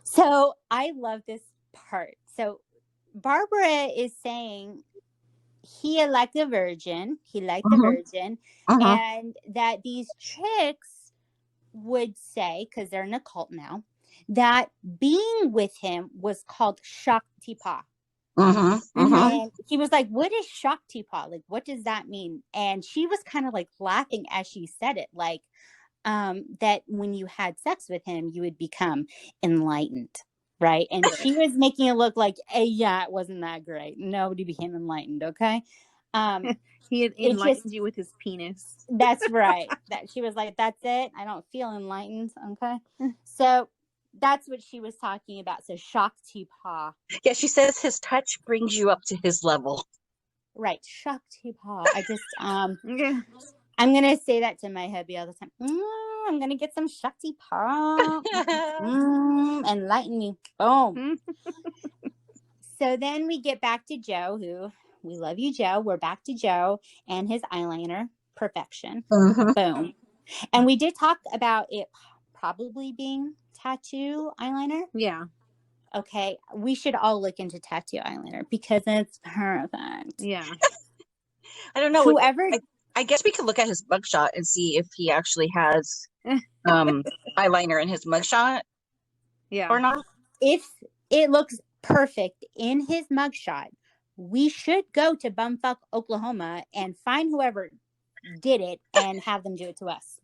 So I love this part. So Barbara is saying he liked the virgin. He liked the virgin. And that these chicks would say, because they're in a cult now, that being with him was called Shaktipa. And he was like, what is Shaktipa? Like, what does that mean? And she was kind of like laughing as she said it, like that when you had sex with him, you would become enlightened. Right. And she was making it look like, hey, yeah, it wasn't that great. Nobody became enlightened. Okay. He had enlightened you with his penis. That's right. That she was like, that's it. I don't feel enlightened. Okay. So that's what she was talking about. So Shaktipa. Yeah, she says his touch brings you up to his level. Right. Shaktipa. I just Okay. I'm gonna say that to my hubby all the time. I'm gonna get some Shaktipa. Enlighten me. Boom. So then we get back to Joe, who we love you, Joe. We're back to Joe and his eyeliner perfection. Boom. And we did talk about it probably being tattoo eyeliner. Yeah. Okay. We should all look into tattoo eyeliner because it's perfect. Yeah. I don't know. Whoever. I guess we could look at his mugshot and see if he actually has eyeliner in his mugshot. Yeah. Or not. If it looks perfect in his mugshot, we should go to Bumfuck, Oklahoma and find whoever did it and have them do it to us.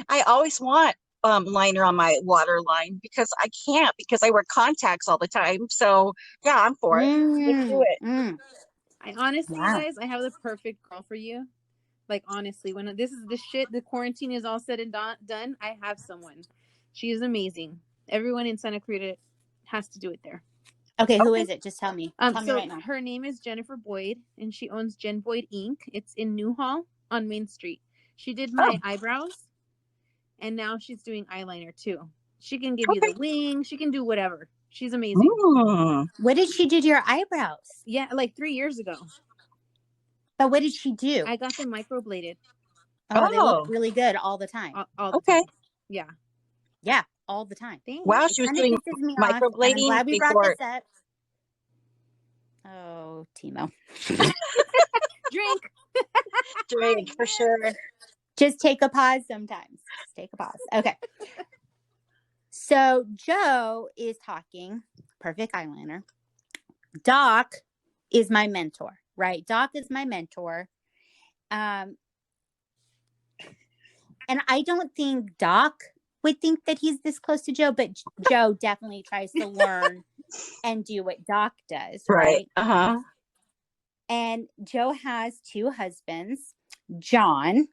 I always want liner on my waterline because I can't, because I wear contacts all the time. So yeah, I'm for it. Let's do it. I honestly, you guys, I have the perfect girl for you. Like, honestly, when the quarantine is all said and done, I have someone. She is amazing. Everyone in Santa Clarita has to do it there. Okay, who is it? Just tell me. Tell me right now. Her name is Jennifer Boyd, and she owns Jen Boyd Inc. It's in Newhall on Main Street. She did my eyebrows, and now she's doing eyeliner too. She can give you the wing. She can do whatever. She's amazing. What did she do to your eyebrows? Yeah, like 3 years ago. But what did she do? I got them microbladed. Oh, they look really good all the time. All the time. Yeah. Yeah, all the time. Thanks. Wow, she was doing microblading. I'm glad we brought this up. Oh, Timo. Drink for sure. Just take a pause sometimes. take a pause. Okay. So Joe is talking, perfect eyeliner. Doc is my mentor, right? Doc is my mentor. And I don't think Doc would think that he's this close to Joe, but Joe definitely tries to learn and do what Doc does, right? Uh-huh. And Joe has two husbands, John,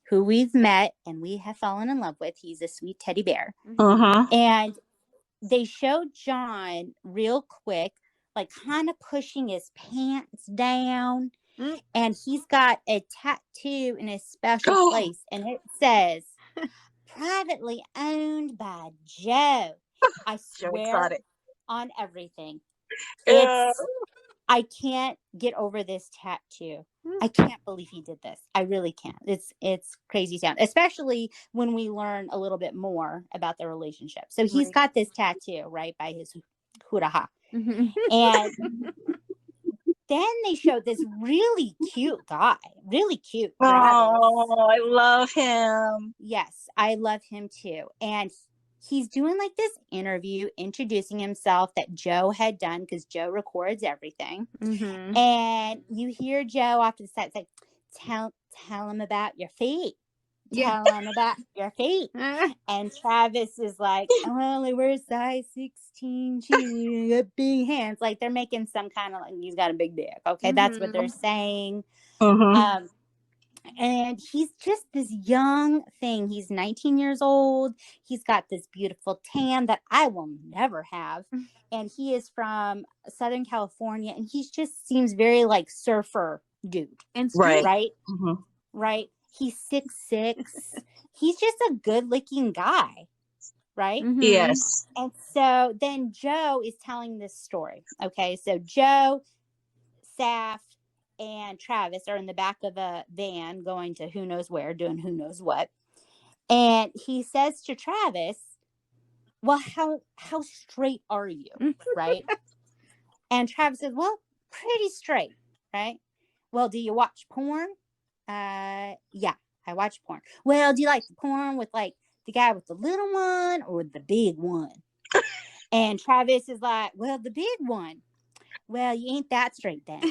who we've met and we have fallen in love with. He's a sweet teddy bear. Uh-huh. And they showed John real quick, like kind of pushing his pants down. And he's got a tattoo in a special place. And it says, privately owned by Joe. I swear on everything. I can't get over this tattoo. I can't believe he did this. I really can't. It's crazy sound, especially when we learn a little bit more about their relationship. So he's got this tattoo right by his huraha. And then they showed this really cute guy, really cute. Oh, I love him. Yes, I love him too. And he's doing like this interview introducing himself that Joe had done because Joe records everything. And you hear Joe after the set say, tell him about your feet. Tell him about your feet. And Travis is like, I only wear size 16 shoes, got big hands. Like they're making some kind of like, he's got a big dick. Okay, that's what they're saying. And he's just this young thing. He's 19 years old. He's got this beautiful tan that I will never have. And he is from Southern California. And he just seems very like surfer dude. And right? Right? He's 6'6". He's just a good looking guy. Right? Yes. And so then Joe is telling this story. Okay. So Joe, Saf, and Travis are in the back of a van going to who knows where, doing who knows what. And he says to Travis, well, how straight are you? Right? And Travis says, well, pretty straight. Right? Well, do you watch porn? Yeah, I watch porn. Well, do you like the porn with like the guy with the little one or the big one? And Travis is like, well, the big one. Well, you ain't that straight then.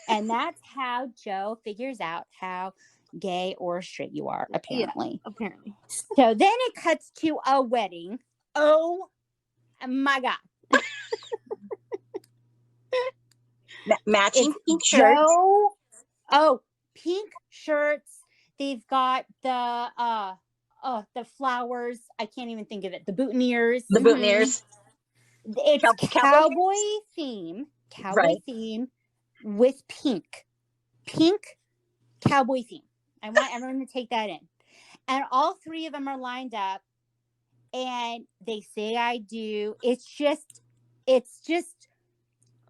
And that's how Joe figures out how gay or straight you are, apparently. Yeah, apparently. So then it cuts to a wedding. Oh my God. Matching pink shirts. Oh, pink shirts. They've got the flowers. I can't even think of it. The boutonnieres. The boutonnieres. It's cowboy theme. Cowboy theme with pink cowboy theme. I want everyone to take that in. And all three of them are lined up and they say I do. It's just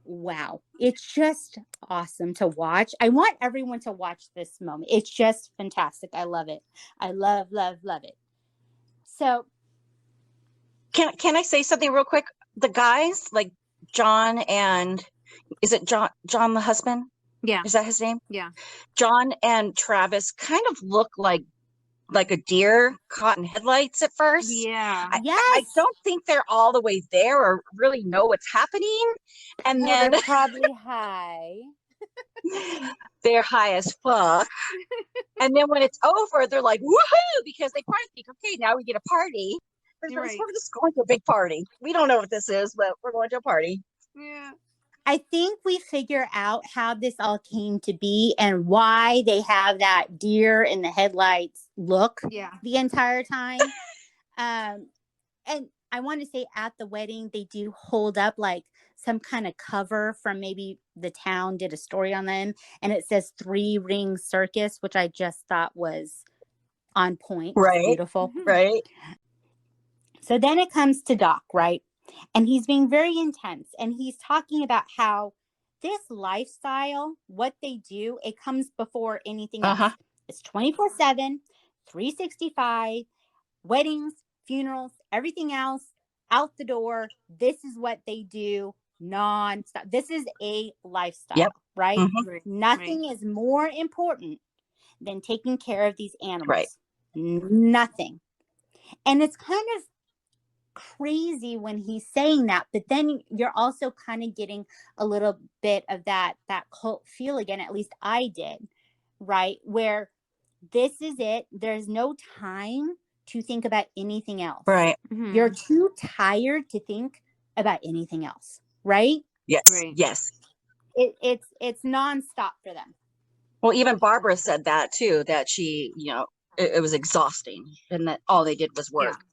wow. It's just awesome to watch. I want everyone to watch this moment. It's just fantastic. I love it. I love it. So can I say something real quick? The guys like John and is it John the husband? Yeah. Is that his name? Yeah. John and Travis kind of look like a deer caught in headlights at first. Yeah. I don't think they're all the way there or really know what's happening. And then they're probably high. They're high as fuck. And then when it's over, they're like, woohoo, because they probably think, okay, now we get a party. We're just going to a big party. We don't know what this is, but we're going to a party. Yeah. I think we figure out how this all came to be and why they have that deer in the headlights look the entire time. And I want to say at the wedding, they do hold up like some kind of cover from maybe the town did a story on them. And it says 3 Ring Circus, which I just thought was on point. Right. Beautiful. Right. So then it comes to Doc, right? And he's being very intense. And he's talking about how this lifestyle, what they do, it comes before anything else. It's 24/7, 365, weddings, funerals, everything else, out the door. This is what they do non-stop. This is a lifestyle, right? Nothing is more important than taking care of these animals. Nothing. And it's kind of crazy when he's saying that, but then you're also kind of getting a little bit of that cult feel again. At least I did, right? Where this is it. There's no time to think about anything else. Right. Mhm. You're too tired to think about anything else, right? Yes. Right. Yes. It's nonstop for them. Well, even Barbara said that too, that she, it was exhausting and that all they did was work.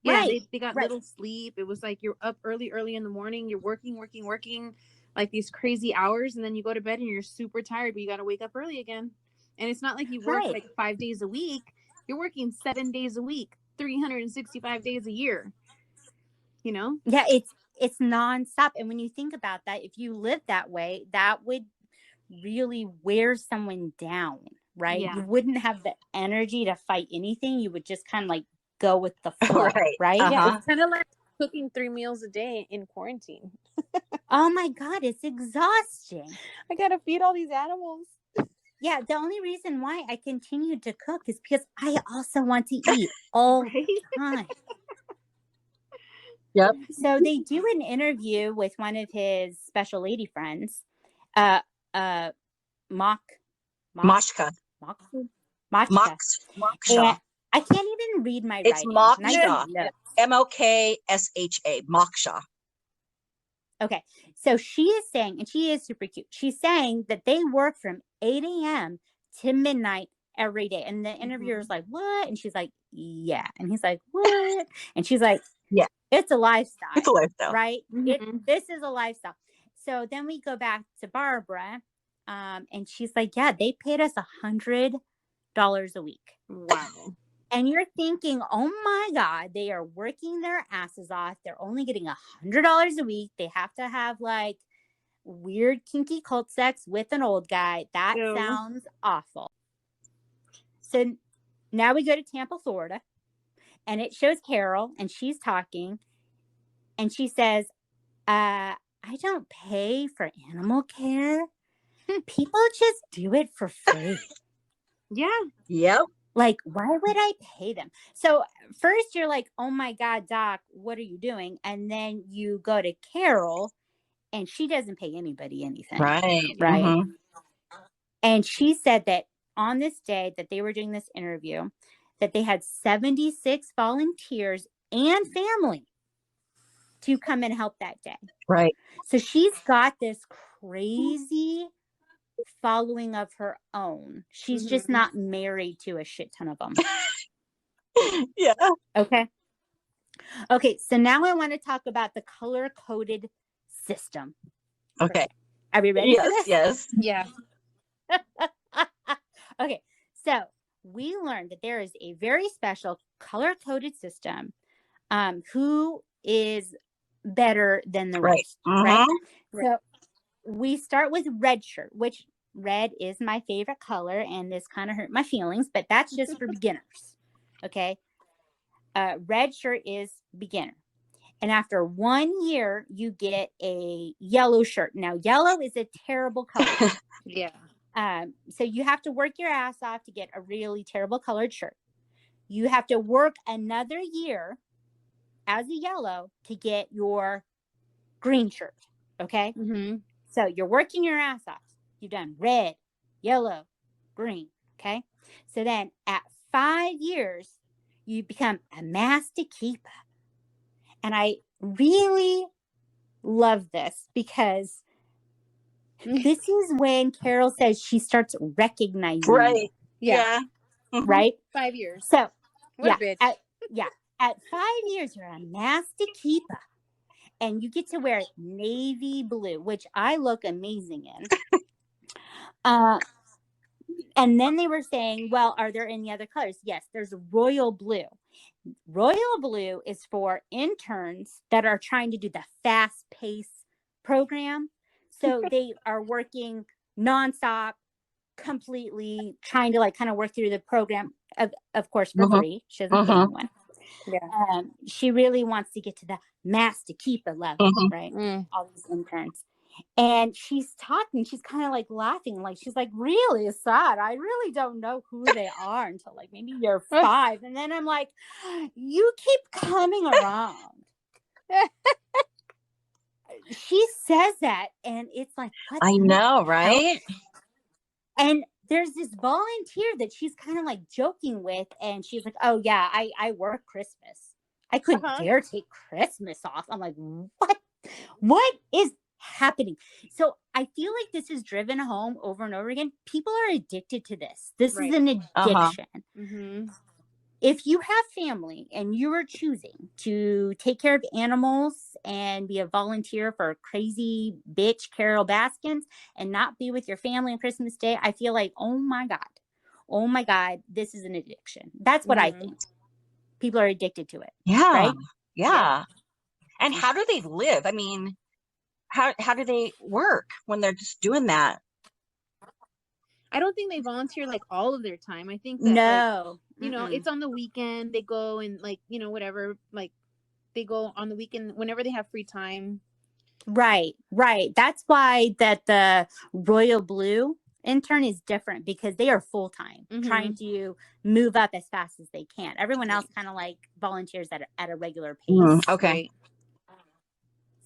Yeah, Right, they got right. little sleep. It was like you're up early in the morning. You're working, like these crazy hours, and then you go to bed and you're super tired, but you got to wake up early again. And it's not like you work Right. like 5 days a week. You're working 7 days a week, 365 days a year. You know? Yeah, it's nonstop. And when you think about that, if you live that way, that would really wear someone down, right? Yeah. You wouldn't have the energy to fight anything. You would just kind of like go with the flow, right? Uh-huh. Yeah, it's kind of like cooking 3 meals a day in quarantine. Oh my God, it's exhausting. I gotta feed all these animals. Yeah, the only reason why I continue to cook is because I also want to eat all the time. Yep. So they do an interview with one of his special lady friends, Machka. Moksha. And I can't even read my It's writing. Moksha. Notes. Moksha. Moksha. Okay, so she is saying, and she is super cute. She's saying that they work from 8 a.m. to midnight every day. And the interviewer's like, what? And she's like, yeah. And he's like, what? And she's like, yeah, it's a lifestyle. It's a lifestyle. Right? This is a lifestyle. So then we go back to Barbara. And she's like, yeah, they paid us $100 a week. Wow. And you're thinking, oh my God, they are working their asses off. They're only getting $100 a week. They have to have like weird kinky cult sex with an old guy. That sounds awful. So now we go to Tampa, Florida, and it shows Carol, and she's talking, and she says, I don't pay for animal care. People just do it for free. Yeah. Yep. Like, why would I pay them? So first you're like, oh my God, Doc, what are you doing? And then you go to Carol and she doesn't pay anybody anything. Right. Right. Mm-hmm. And she said that on this day that they were doing this interview, that they had 76 volunteers and family to come and help that day. Right. So she's got this crazy following of her own. She's just not married to a shit ton of them. Yeah. Okay, so now I want to talk about the color-coded system. Okay. Are we ready for this? Yes. Yeah. Okay, so we learned that there is a very special color-coded system who is better than the rest, right? So we start with red shirt, which red is my favorite color, and this kind of hurt my feelings, but that's just for beginners. Okay. Red shirt is beginner. And after 1 year, you get a yellow shirt. Now, yellow is a terrible color. Yeah. So you have to work your ass off to get a really terrible colored shirt. You have to work another year as a yellow to get your green shirt. Okay. Mm-hmm. So you're working your ass off. You've done red, yellow, green. Okay. So then at 5 years, you become a master keeper. And I really love this because this is when Carol says she starts recognizing. Right. You, Yeah. right. 5 years. So What a bitch. At 5 years, you're a master keeper. And you get to wear navy blue, which I look amazing in. And then they were saying, well, are there any other colors? Yes, there's royal blue. Royal blue is for interns that are trying to do the fast pace program. So they are working nonstop, completely trying to like kind of work through the program, of course, for free. She doesn't pay anyone. Yeah. She really wants to get to the master keeper level, right? All these interns. And she's talking, she's kind of like laughing, like she's like, really sad. I really don't know who they are until like maybe you're 5. And then I'm like, you keep coming around. She says that, and it's like, what I the know, hell? right? And there's this volunteer that she's kind of like joking with, and she's like, oh yeah, I work Christmas. I couldn't dare take Christmas off. I'm like, what is happening? So I feel like this is driven home over and over again. People are addicted to this. This is an addiction. Mm-hmm. If you have family and you are choosing to take care of animals and be a volunteer for crazy bitch Carol Baskins and not be with your family on Christmas Day, I feel like, oh my God, this is an addiction. That's what I think. People are addicted to it. Yeah. Right? Yeah. And how do they live? I mean, how do they work when they're just doing that? I don't think they volunteer like all of their time. I think that no, like, you know, it's on the weekend. They go and like, you know, whatever, like they go on the weekend whenever they have free time. Right. That's why that the Royal Blue intern is different, because they are full-time trying to move up as fast as they can. Everyone else kind of like volunteers at a regular pace. Okay. Right?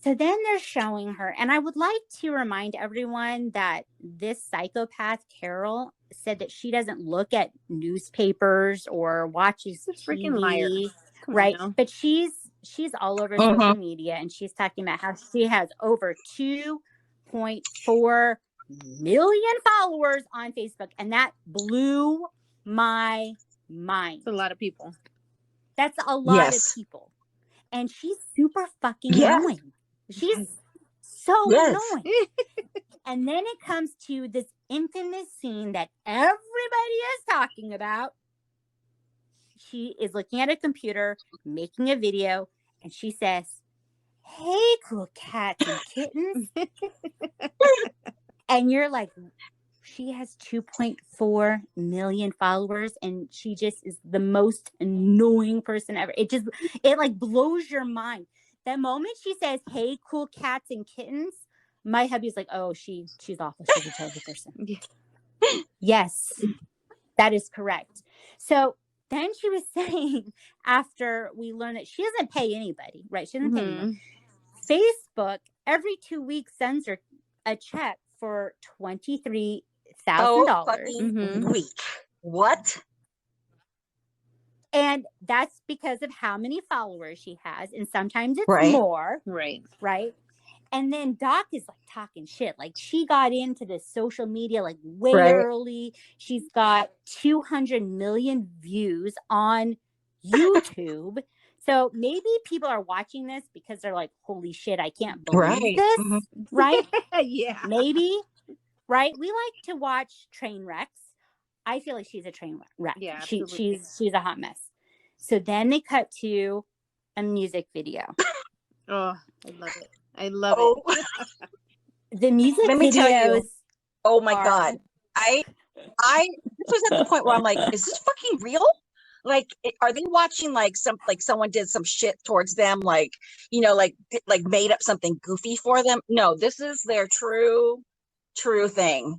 So then they're showing her, and I would like to remind everyone that this psychopath, Carol, said that she doesn't look at newspapers or watches TV. Freaking liar. Right. But she's all over social media, and she's talking about how she has over 2.4 million followers on Facebook. And that blew my mind. It's a lot of people. That's a lot of people. And she's super fucking annoying. She's so annoying. And then it comes to this infamous scene that everybody is talking about. She is looking at a computer, making a video, and she says, hey, cool cats and kittens. And you're like, she has 2.4 million followers, and she just is the most annoying person ever. It like blows your mind. The moment she says, hey, cool cats and kittens, my hubby's like, oh, she's awful. She's a terrible person. Yes, that is correct. So then she was saying, after we learned that she doesn't pay anybody, right? She doesn't pay anyone. Facebook every 2 weeks sends her a check for $23,000 week. What? And that's because of how many followers she has. And sometimes it's more. Right. And then Doc is like talking shit. Like, she got into this social media like way early. She's got 200 million views on YouTube. So maybe people are watching this because they're like, holy shit, I can't believe this. Right? Yeah. Maybe. Right? We like to watch train wrecks. I feel like she's a train wreck. Yeah, she's a hot mess. So then they cut to a music video. Oh, I love it. I love it. The music Let me tell you. videos. Oh my God. I this was at the point where I'm like, is this fucking real? Like, are they watching like someone did some shit towards them, like, you know, like made up something goofy for them? No, this is their true thing.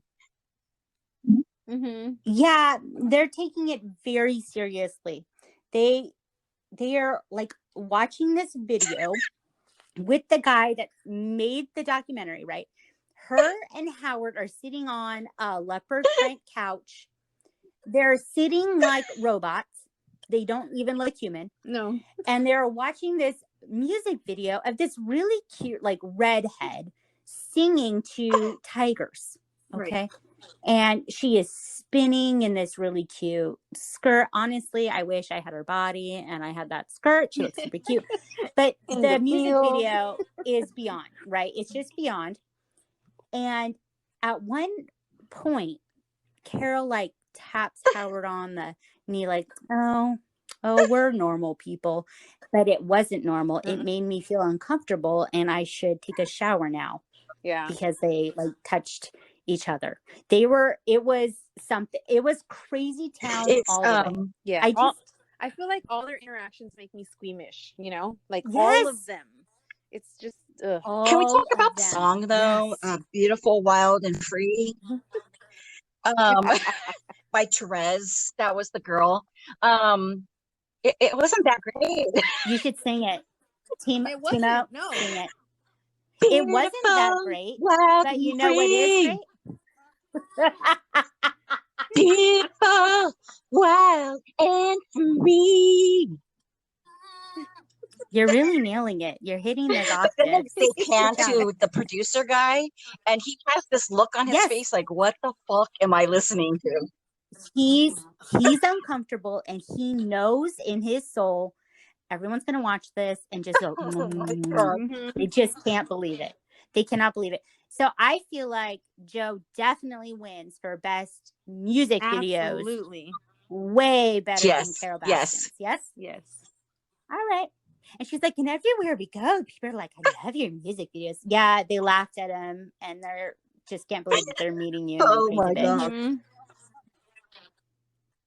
Yeah, they're taking it very seriously. They are like watching this video with the guy that made the documentary, right? Her and Howard are sitting on a leopard print couch. They're sitting like robots. They don't even look human. No. And they're watching this music video of this really cute, like, redhead singing to tigers. Okay. Right. And she is spinning in this really cute skirt. Honestly, I wish I had her body and I had that skirt. She looks super cute. But the music video is beyond, right? It's just beyond. And at one point, Carol like taps Howard on the knee, like, oh, we're normal people. But it wasn't normal. It made me feel uncomfortable, and I should take a shower now. Yeah. Because they like touched each other. It was something. It was crazy town all the way. Yeah. I feel like all their interactions make me squeamish, you know? Like all of them. It's just Ugh. Can we All talk about of the them. song though? Yes. Beautiful, Wild, and Free. Um, by Therese. That was the girl. It wasn't that great. You should sing it. Team It team up, wasn't. No. sing it. It wasn't that Beautiful, great, wild, but you and know what is free. great? Beautiful, wild, and free. You're really nailing it. You're hitting those But then octaves. they pan Good job. to the producer guy, and he has this look on his Yes. face like, what the fuck am I listening to? He's uncomfortable, and he knows in his soul everyone's gonna watch this and just go, Oh my "Mm." God. Mhm. They just can't believe it. They cannot believe it. So I feel like Joe definitely wins for best music videos. Absolutely. Way better than Yes, Carol yes. Baskins. Yes? Yes. All right. And she's like, and everywhere we go, people are like, I love your music videos. Yeah, they laughed at him and they're just can't believe that they're meeting you. Oh You my crazy bitch. God. Mhm.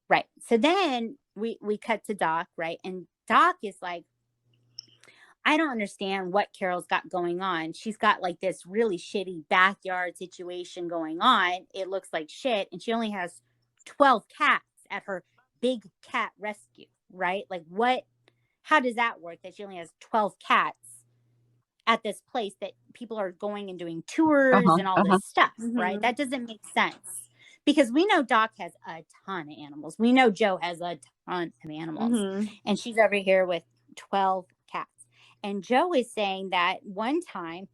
Right. So then we cut to Doc, right? And Doc is like, I don't understand what Carol's got going on. She's got like this really shitty backyard situation going on. It looks like shit. And she only has 12 cats at her big cat rescue, right? Like how does that work that she only has 12 cats at this place that people are going and doing tours and all this stuff, right? Mhm. That doesn't make sense because we know Doc has a ton of animals. We know Joe has a ton of animals Mhm. and she's over here with 12 cats. And Joe is saying that one time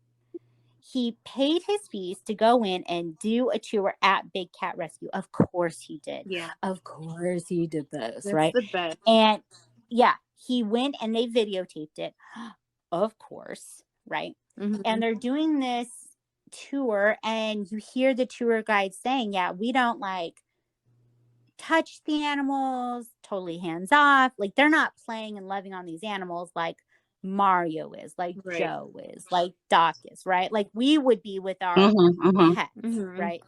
he paid his fees to go in and do a tour at Big Cat Rescue. Of course he did. Yeah. Of course he did this, That's right? the best. And yeah, he went and they videotaped it. Of course, right? Mhm. And they're doing this tour and you hear the tour guide saying, yeah, we don't like touch the animals, totally hands off. Like they're not playing and loving on these animals like Mario is, like Right. Joe is, like Doc is, right? Like we would be with our pets, Mhm. right?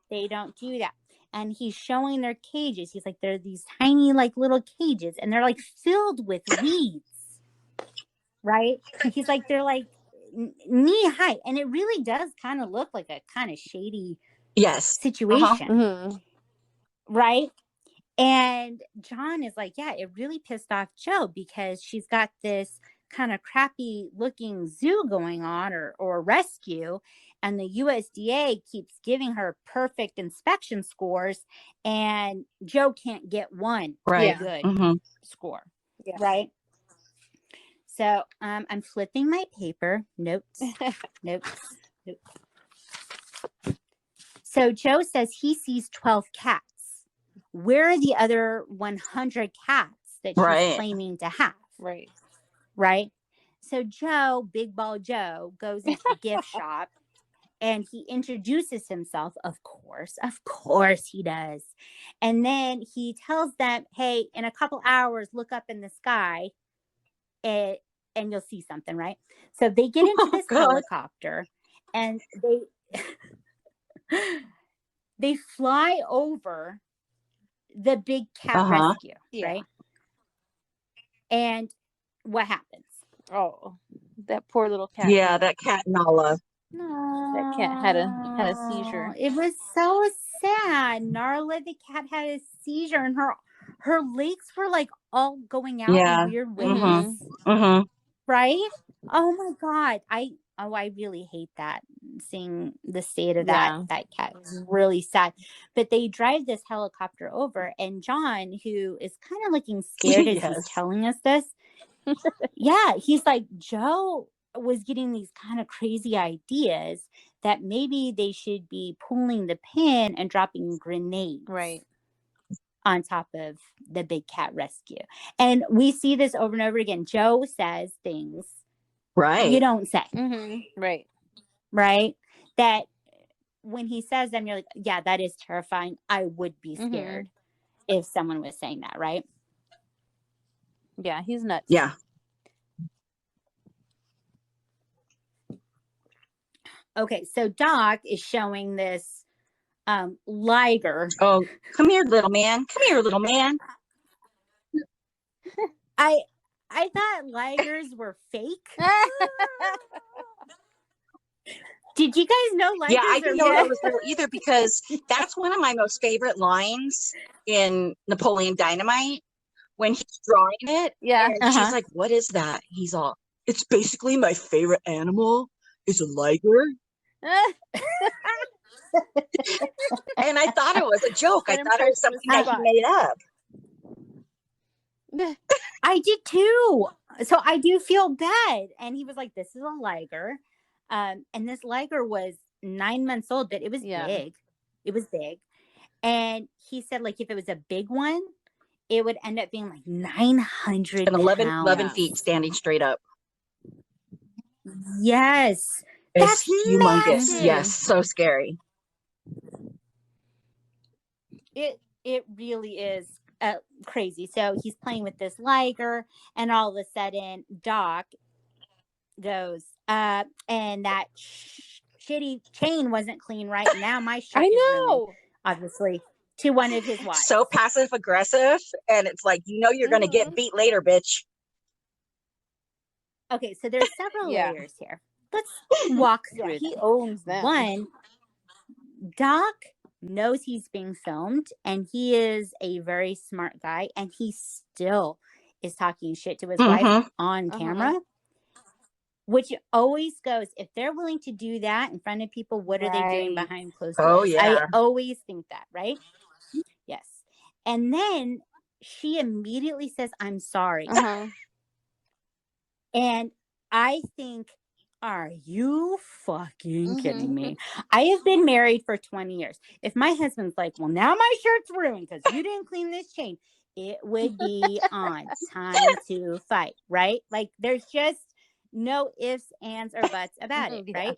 They don't do that. And he's showing their cages. He's like, they're these tiny, like little cages, and they're like filled with weeds, right? He's like, they're like knee high. And it really does kind of look like a kind of shady Yes. situation, Mhm. right? And John is like, yeah, it really pissed off Joe because she's got this kind of crappy looking zoo going on or rescue. And the USDA keeps giving her perfect inspection scores. And Joe can't get one Right. good Mhm. score. Yeah. Right. So I'm flipping my paper. Notes. So Joe says he sees 12 cats. Where are the other 100 cats that she's Right. claiming to have? Right. Right. So Joe, Big Ball Joe, goes into the gift shop and he introduces himself. Of course he does. And then he tells them, hey, in a couple hours, look up in the sky and you'll see something, right? So they get into this helicopter and they fly over the Big Cat Rescue, right? And what happens? Oh, that poor little cat. Yeah, that cat Nala. No, That cat had a seizure. It was so sad. Narla the cat had a seizure, and her legs were like all going out Yeah. in weird ways, Mhm. right? Oh my God, I really hate that, seeing the state of that cat. It was really sad. But they drive this helicopter over, and John, who is kind of looking scared as he's telling us this, yeah, he's like, Joe was getting these kind of crazy ideas that maybe they should be pulling the pin and dropping grenades on top of the Big Cat Rescue. And we see this over and over again. Joe says things you don't say. Right? That when he says them, you're like, yeah, that is terrifying. I would be scared if someone was saying that, right? Yeah, he's nuts. Yeah. Okay, so Doc is showing this liger. Oh, come here, little man. Come here, little man. I thought ligers were fake. Did you guys know Ligers Yeah, I are didn't know real? that was real either, because that's one of my most favorite lines in Napoleon Dynamite when he's drawing it. Yeah. And she's like, "What is that?" He's all, "It's basically my favorite animal. It's a liger." And I thought it was a joke. I Put him thought it was first something on that the he made up. I did too. So I do feel bad. And he was like, "This is a liger." And this liger was 9 months old, but it was Yeah. big. It was big. And he said, like, if it was a big one, it would end up being like 900 And 11 pounds. feet standing straight up. Yes. It's That's humongous. massive. Yes, so scary. It really is crazy. So he's playing with this liger, and all of a sudden Doc goes, and that shitty chain wasn't clean right now. My shirt I is know. ruined, obviously, to one of his wives. So passive aggressive, and it's like, you know, you're gonna get beat later, bitch. Okay, so there's several Yeah. layers here. Let's walk through He them. owns them. One, Doc knows he's being filmed, and he is a very smart guy, and he still is talking shit to his wife on camera, which always goes, if they're willing to do that in front of people, what are they doing Right. behind closed Oh, doors? yeah. I always think that, right? Yes. And then she immediately says, "I'm sorry." And I think, are you fucking kidding me? I have been married for 20 years. If my husband's like, "Well, now my shirt's ruined because you didn't clean this chain," it would be on. Time to fight, right? Like, there's just no ifs, ands, or buts about it, right?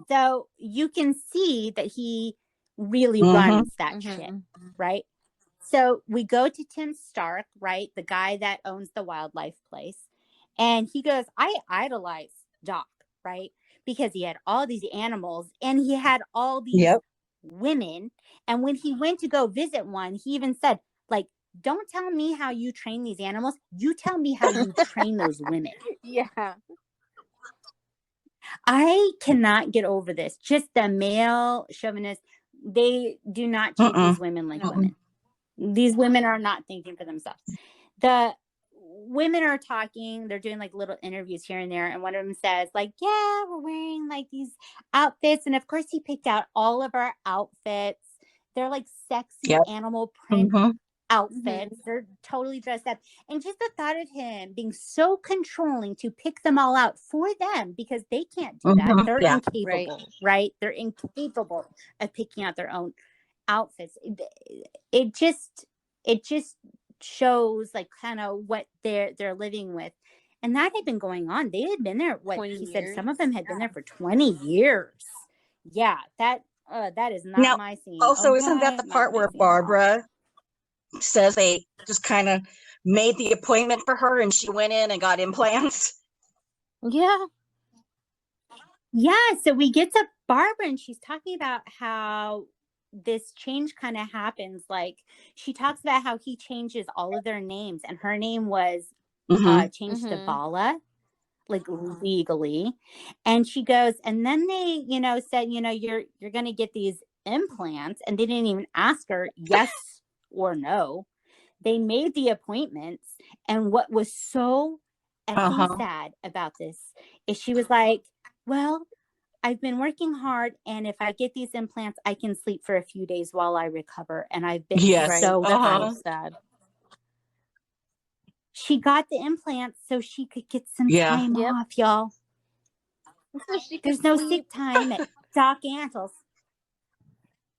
So you can see that he really runs that shit, right? So we go to Tim Stark, right? The guy that owns the wildlife place. And he goes, "I idolize Doc, right? Because he had all these animals and he had all these women. And when he went to go visit one, he even said, like, don't tell me how you train these animals. You tell me how you train those women." Yeah. I cannot get over this. Just the male chauvinists, they do not treat these women like women. These women are not thinking for themselves. The women are talking, they're doing like little interviews here and there, and one of them says, like, "Yeah, we're wearing like these outfits." And of course he picked out all of our outfits. They're like sexy animal print outfits. They're totally dressed up. And just the thought of him being so controlling to pick them all out for them, because they can't do that. They're incapable, right? They're incapable of picking out their own outfits. It just shows like kind of what they're living with. And that had been going on. They had been there, what he said, some of them had been there for 20 years. Yeah, that is not Now, my scene. also, isn't that the Not part my where scene at all. Barbara says they just kind of made the appointment for her and she went in and got implants? Yeah. Yeah, so we get to Barbara and she's talking about how this change kind of happens. Like, she talks about how he changes all of their names, and her name was changed to Bala, like legally. And she goes, and then they, said, you're going to get these implants, and they didn't even ask her yes or no. They made the appointments. And what was so effing sad about this is she was like, "Well, I've been working hard, and if I get these implants, I can sleep for a few days while I recover. And I've been so sad." She got the implants so she could get some time off, y'all. So there's no sick time at Doc Antle's.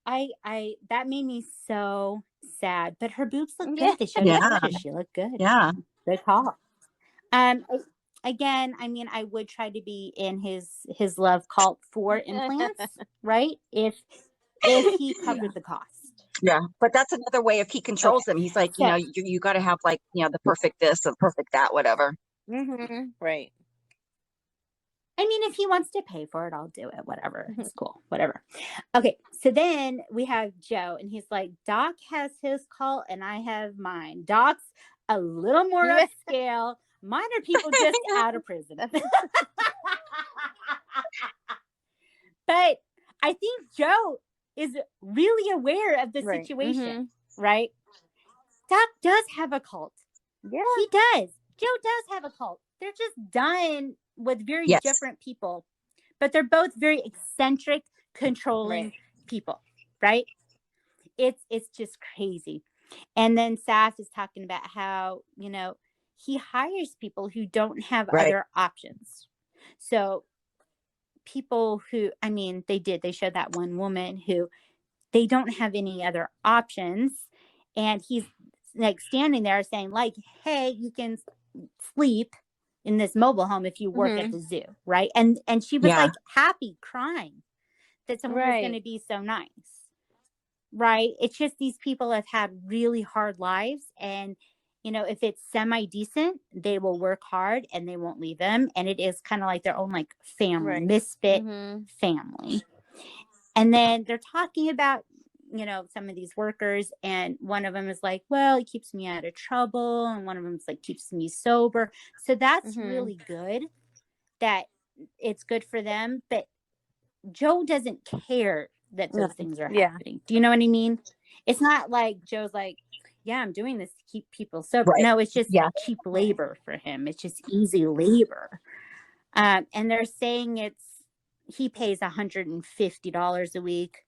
That made me so sad. But her boobs look good. They showed her footage. She looked good. Yeah. Good call. Again, I mean, I would try to be in his love cult for implants, right? If he covered the cost. Yeah, but that's another way if he controls them. He's like, you got to have like, the perfect this, the perfect that, whatever. Right. I mean, if he wants to pay for it, I'll do it. Whatever. It's cool. Whatever. Okay. So then we have Joe, and he's like, "Doc has his cult and I have mine. Doc's a little more upscale. Mine are people just out of prison." But I think Joe is really aware of the Right. situation, right? Doc does have a cult. Yeah. He does. Joe does have a cult. They're just done with very Yes. different people, but they're both very eccentric, controlling people, right? It's just crazy. And then Saf is talking about how, you know, he hires people who don't have Right. other options. So people who, I mean, they showed that one woman who they don't have any other options. And he's like standing there saying like, hey, you can sleep in this mobile home if you work at the zoo, right? And she was Yeah. like happy, crying that someone was going to be so nice, right? It's just these people have had really hard lives, and you know, if it's semi decent, they will work hard and they won't leave them, and it is kind of like their own like family, misfit family. And then they're talking about, you know, some of these workers, and one of them is like, well, it keeps me out of trouble, and one of them is like, keeps me sober. So that's really good, that it's good for them. But Joe doesn't care that those things are happening. Do you know what I mean? It's not like Joe's like, yeah, I'm doing this to keep people sober. Right. No, it's just cheap labor for him. It's just easy labor. And they're saying he pays $150 a week.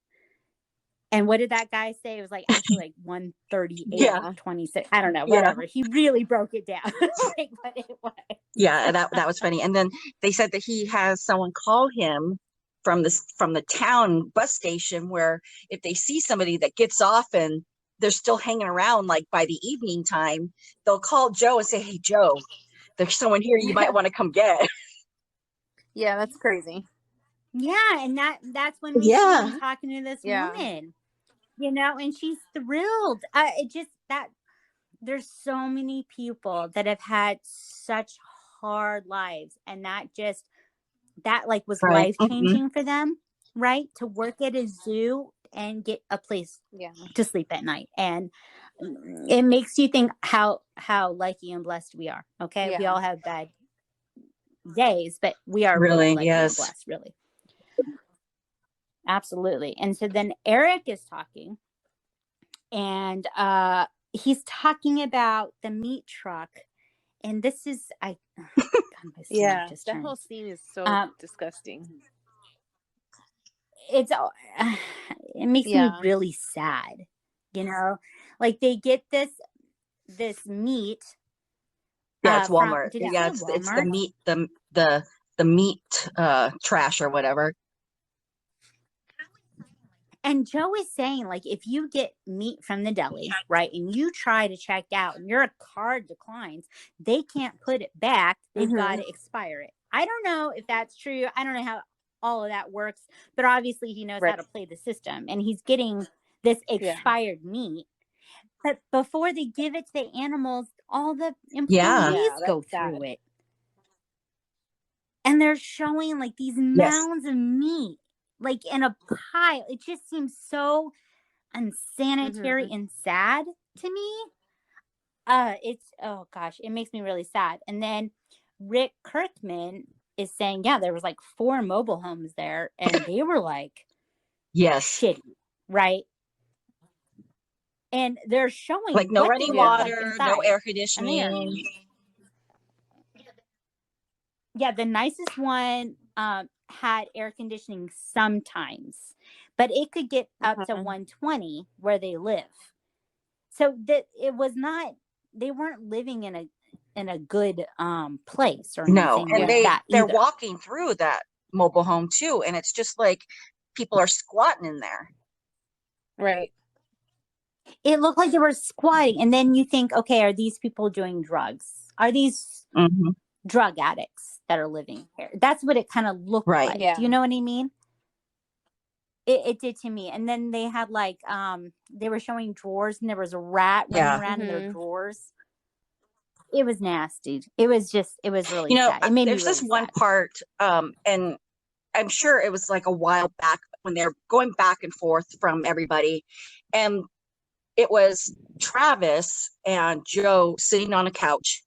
And what did that guy say? It was like actually like 138, 26. I don't know, whatever. He really broke it down. Like what it was. Yeah, that was funny. And then they said that he has someone call him from the town bus station, where if they see somebody that gets off and they're still hanging around like by the evening time, they'll call Joe and say, hey Joe, there's someone here you might want to come get. Yeah, that's crazy. Yeah, and that's when we were talking to this woman, you know, and she's thrilled. It just that there's so many people that have had such hard lives, and that like was life changing for them, right? To work at a zoo and get a place to sleep at night, and it makes you think how lucky and blessed we are. Okay, we all have bad days, but we are really lucky and blessed, really. Absolutely. And so then Eric is talking, and he's talking about the meat truck, and this is that whole scene is so disgusting. It makes me really sad, you know, like they get this meat. It's Walmart. It's the meat, the meat trash or whatever. And Joe is saying, like, if you get meat from the deli, right, and you try to check out and your card declines, they can't put it back. They've got to expire it. I don't know if that's true. I don't know how all of that works, but obviously he knows how to play the system, and he's getting this expired meat. But before they give it to the animals, all the employees go through it. And they're showing like these mounds of meat, like in a pile. It just seems so unsanitary and sad to me. Oh gosh, it makes me really sad. And then Rick Kirkman is saying, there was like 4 mobile homes there, and they were like shitty, right? And they're showing like no running water, no air conditioning. Yeah, the nicest one had air conditioning sometimes, but it could get up to 120 where they live. So that it was not, they weren't living in a good place or anything. No, and they're walking through that mobile home too, and it's just like people are squatting in there. Right. It looked like they were squatting, and then you think, okay, are these people doing drugs? Are these drug addicts that are living here? That's what it kind of looked like. Do you know what I mean? It did to me. And then they had like they were showing drawers, and there was a rat running around in their drawers. It was nasty. It was really sad. It made there's me this really one sad. part, and I'm sure it was like a while back when they're going back and forth from everybody, and it was Travis and Joe sitting on a couch,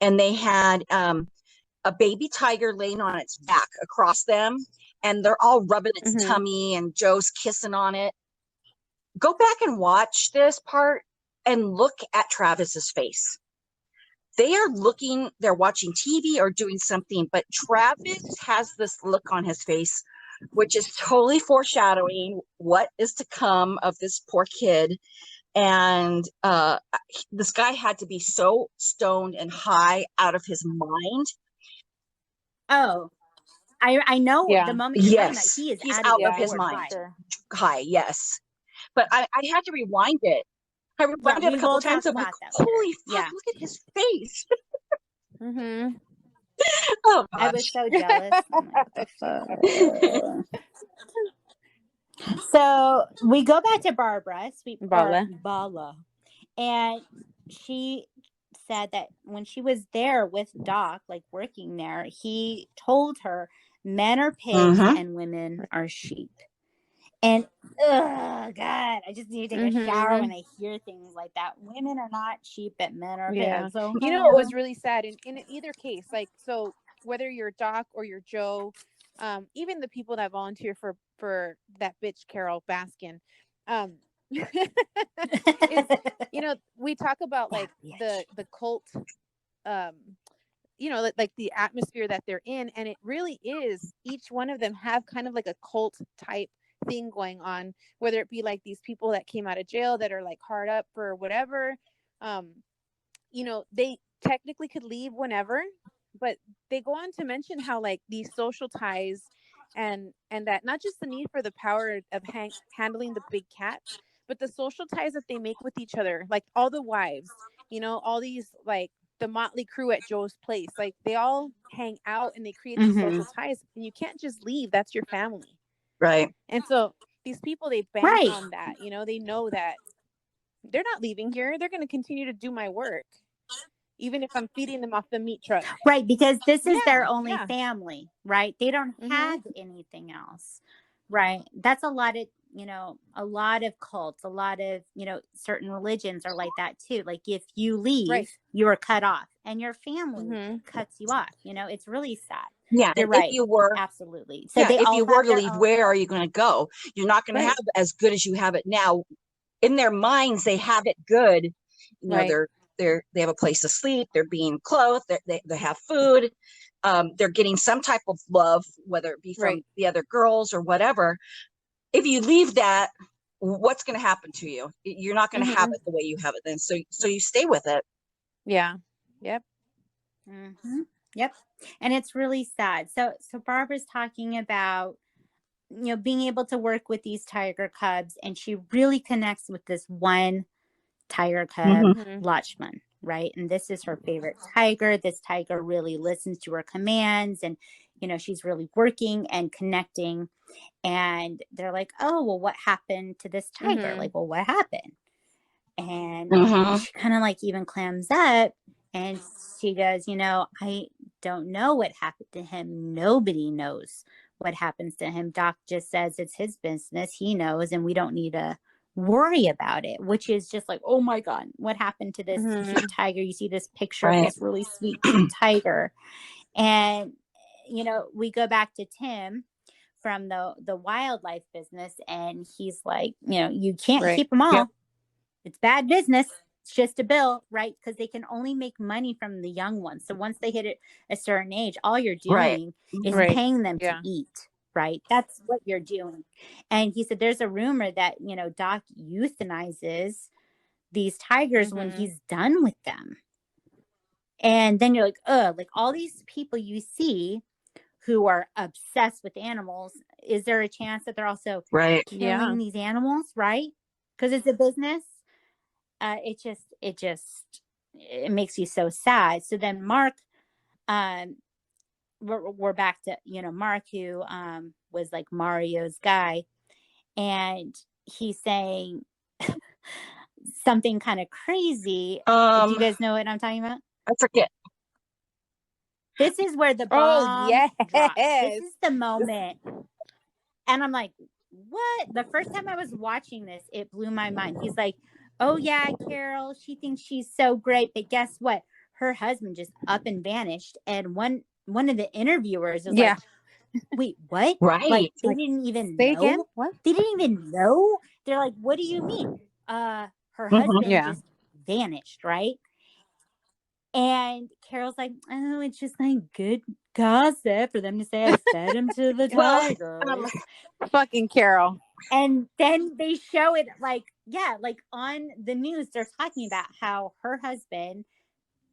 and they had a baby tiger laying on its back across them, and they're all rubbing its Mhm. tummy and Joe's kissing on it. Go back and watch this part and look at Travis's face. They're watching TV or doing something, but Travis has this look on his face, which is totally foreshadowing what is to come of this poor kid. And this guy had to be so stoned and high out of his mind. Oh, I know Yeah. the moment you're talking about, Yes, he is he's out out of of the his board mind. high. Sure. High, yes. But I had to rewind it. I rewinded it we a couple will times. talk I'm like, about that later. holy fuck, Yeah. look at his face. Mhm. Oh, I gosh. was so jealous. I'm like, what the fuck? So we go back to Barbara, Bala, and she said that when she was there with Doc, like working there, he told her men are pigs Mhm. and women are sheep. And God, I just need to take a shower when I hear things like that. Women are not sheep, but men are Yeah. pigs. So You know what was really sad in either case, like, so whether you're Doc or you're Joe, even the people that volunteer for that bitch Carol Baskin, is, you know, we talk about like the cult, you know, like the atmosphere that they're in, and it really is, each one of them have kind of like a cult type thing going on, whether it be like these people that came out of jail that are like hard up for whatever, you know, they technically could leave whenever, but they go on to mention how like these social ties and that not just the need for the power of handling the big cat, but the social ties that they make with each other, like all the wives, you know, all these, like the motley crew at Joe's place, like they all hang out and they create these social ties, and you can't just leave. That's your family. Right. And so these people, they bank on that, you know, they know that they're not leaving here. They're going to continue to do my work, even if I'm feeding them off the meat truck. Right, because this is their only family, right? They don't Mhm. have anything else, right? That's a lot of, you know, a lot of cults, a lot of, you know, certain religions are like that too. Like if you leave, you are cut off, and your family cuts you off. You know, it's really sad. Yeah, You're and right. if you were, Absolutely. So they if all you were have to their leave, own. where are you going to go? You're not going to have as good as you have it now. In their minds, they have it good. You know, they have a place to sleep. They're being clothed. They have food. They're getting some type of love, whether it be from the other girls or whatever. If you leave that, what's going to happen to you? You're not going to have it the way you have it then. So you stay with it. Yeah. Yep. Yep. And it's really sad. So Barbara's talking about, you know, being able to work with these tiger cubs, and she really connects with this one tiger cub, Lachman, right? And this is her favorite tiger. This tiger really listens to her commands, and, you know, she's really working and connecting. And they're like, oh, well, what happened to this tiger? Like, well, what happened? And she kind of like even clams up, and she goes, you know, I don't know what happened to him. Nobody knows what happens to him. Doc just says it's his business. He knows, and we don't need to worry about it, which is just like, oh my God, what happened to this cute tiger? You see this picture of this really sweet, cute tiger. And, you know, we go back to Tim from the wildlife business, and he's like, you know, you can't keep them all. Yep. It's bad business. It's just a bill, right? Because they can only make money from the young ones. So once they hit a certain age, all you're doing is paying them to eat, right? That's what you're doing. And he said there's a rumor that, you know, Doc euthanizes these tigers when he's done with them. And then you're like, like all these people you see who are obsessed with animals, is there a chance that they're also killing these animals, right? Because it's a business. It makes you so sad. So then Mark, we're back to, you know, Mark, who was like Mario's guy, and he's saying something kind of crazy. Do you guys know what I'm talking about? I forget. This is where the bomb drops. This is the moment. And I'm like, what? The first time I was watching this, it blew my mind. He's like, oh yeah, Carol, she thinks she's so great, but guess what? Her husband just up and vanished. And one of the interviewers was like, wait, what? Right. Like they didn't even Say know. again? What? They didn't even know. They're like, what do you mean? Her husband Yeah. just vanished, right? And Carol's like, oh, it's just like good gossip for them to say I fed him to the Well, tigers. Fucking Carol. And then they show it like, yeah, like on the news, they're talking about how her husband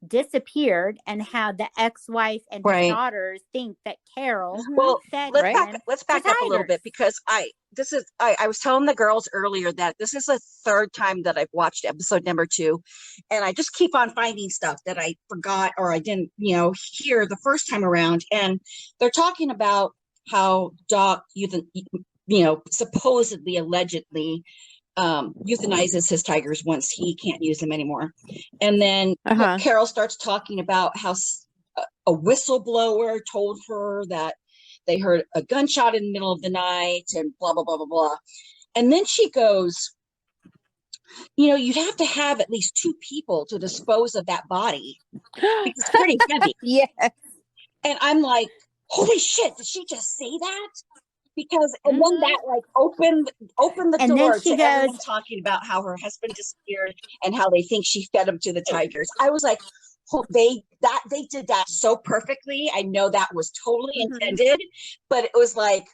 disappeared and how the ex-wife and his Right. daughters think that Carol Well, fed let's him back to up a little tigers. bit, because I was telling the girls earlier that this is the third time that I've watched episode number 2, and I just keep on finding stuff that I forgot or I didn't, hear the first time around. And they're talking about how Doc, supposedly, allegedly, euthanizes his tigers once he can't use them anymore. And then Carol starts talking about how a whistleblower told her that they heard a gunshot in the middle of the night and blah, blah, blah, blah, blah. And then she goes, you'd have to have at least 2 people to dispose of that body. It's pretty heavy. Yeah. And I'm like, holy shit, did she just say that? Because, and then that like opened the And door then she to everyone goes, talking about how her husband disappeared and how they think she fed him to the tigers. I was like, they did that so perfectly. I know that was totally intended, but it was like,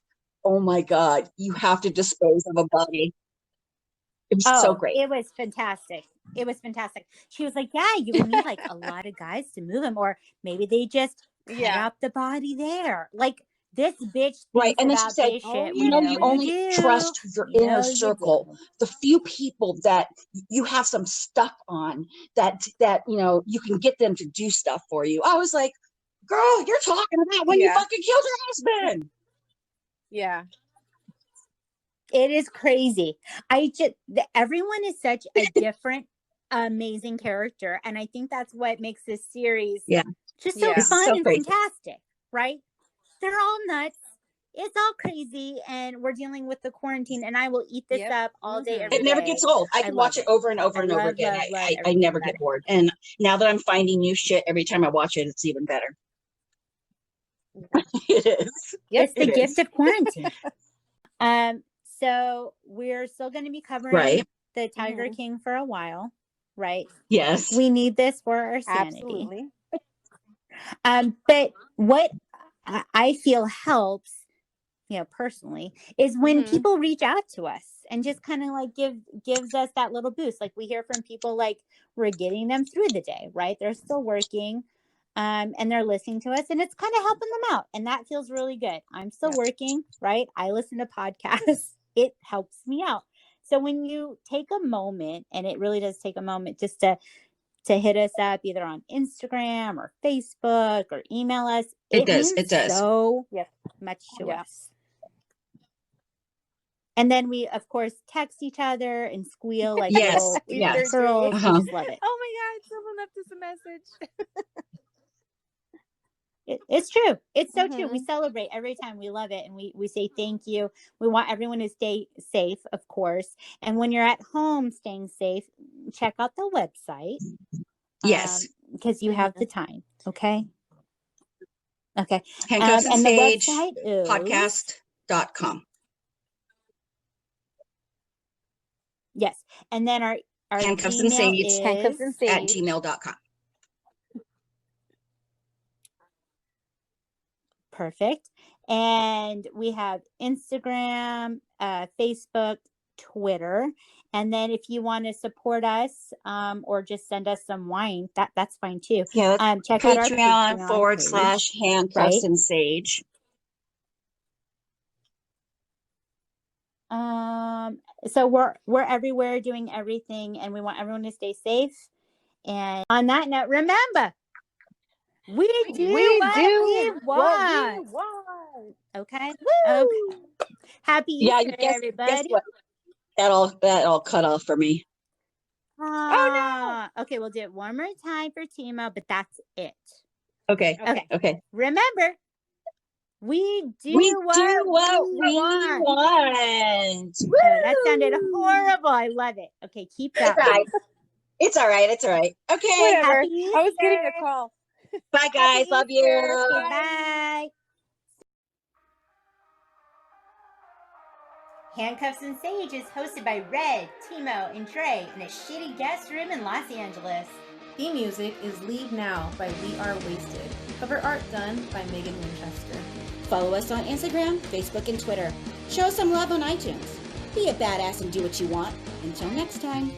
oh my God, you have to dispose of a body. It was so great. It was fantastic. It was fantastic. She was like, yeah, you would need like a lot of guys to move him, or maybe they just cut up the body there. Like, this bitch Right. And then she about said, this shit. you only trust your inner circle, the few people that you have some stuff on that, you can get them to do stuff for you. I was like, girl, you're talking about when you fucking killed your husband. Yeah. It is crazy. Everyone is such a different, amazing character. And I think that's what makes this series just so fun and fantastic, right? They're all nuts. It's all crazy, and we're dealing with the quarantine, and I will eat this up all day, every day. It never gets old. I can watch it over and over and over again. I never get bored. And now that I'm finding new shit every time I watch it, it's even better. It is. It's the gift of quarantine. So we're still going to be covering the Tiger King for a while, right? Yes. We need this for our sanity. Absolutely. But what I feel helps, personally, is when people reach out to us and just kind of like gives us that little boost. Like, we hear from people like we're getting them through the day, right? They're still working, and they're listening to us, and it's kind of helping them out, and that feels really good. I'm still working, right? I listen to podcasts. It helps me out. So when you take a moment, and it really does take a moment just to hit us up either on Instagram or Facebook or email us, it does so much to us. And then we, of course, text each other and squeal like little girls. We just love it. Oh my God, someone left us a message. It's true. It's so true. We celebrate every time. We love it. And we say thank you. We want everyone to stay safe, of course. And when you're at home staying safe, check out the website. Yes. Because you have the time. Okay. Okay. Handcuffs and Sage, the website is podcast.com. Yes. And then our Handcuffs Gmail and Sage, is at gmail.com. Perfect. And we have Instagram, Facebook, Twitter. And then if you want to support us, or just send us some wine, that's fine too. Yeah. Check out our Patreon page, /Handcuffs and Sage. So we're everywhere doing everything, and we want everyone to stay safe. And on that note, remember, we do what we want. Okay. Woo! Okay. Happy Easter, everybody. Guess what? That all cut off for me. Oh no. Okay, we'll do it one more time for Timo, but that's it. Okay. Remember, we do what we want. Oh, that sounded horrible. I love it. Okay, keep that. It's all right. Okay. Whatever. I was getting a call. Bye, guys. Love you. Bye. Handcuffs and Sage is hosted by Red, Timo, and Dre in a shitty guest room in Los Angeles. Theme music is Leave Now by We Are Wasted. Cover art done by Megan Winchester. Follow us on Instagram, Facebook, and Twitter. Show us some love on iTunes. Be a badass and do what you want. Until next time.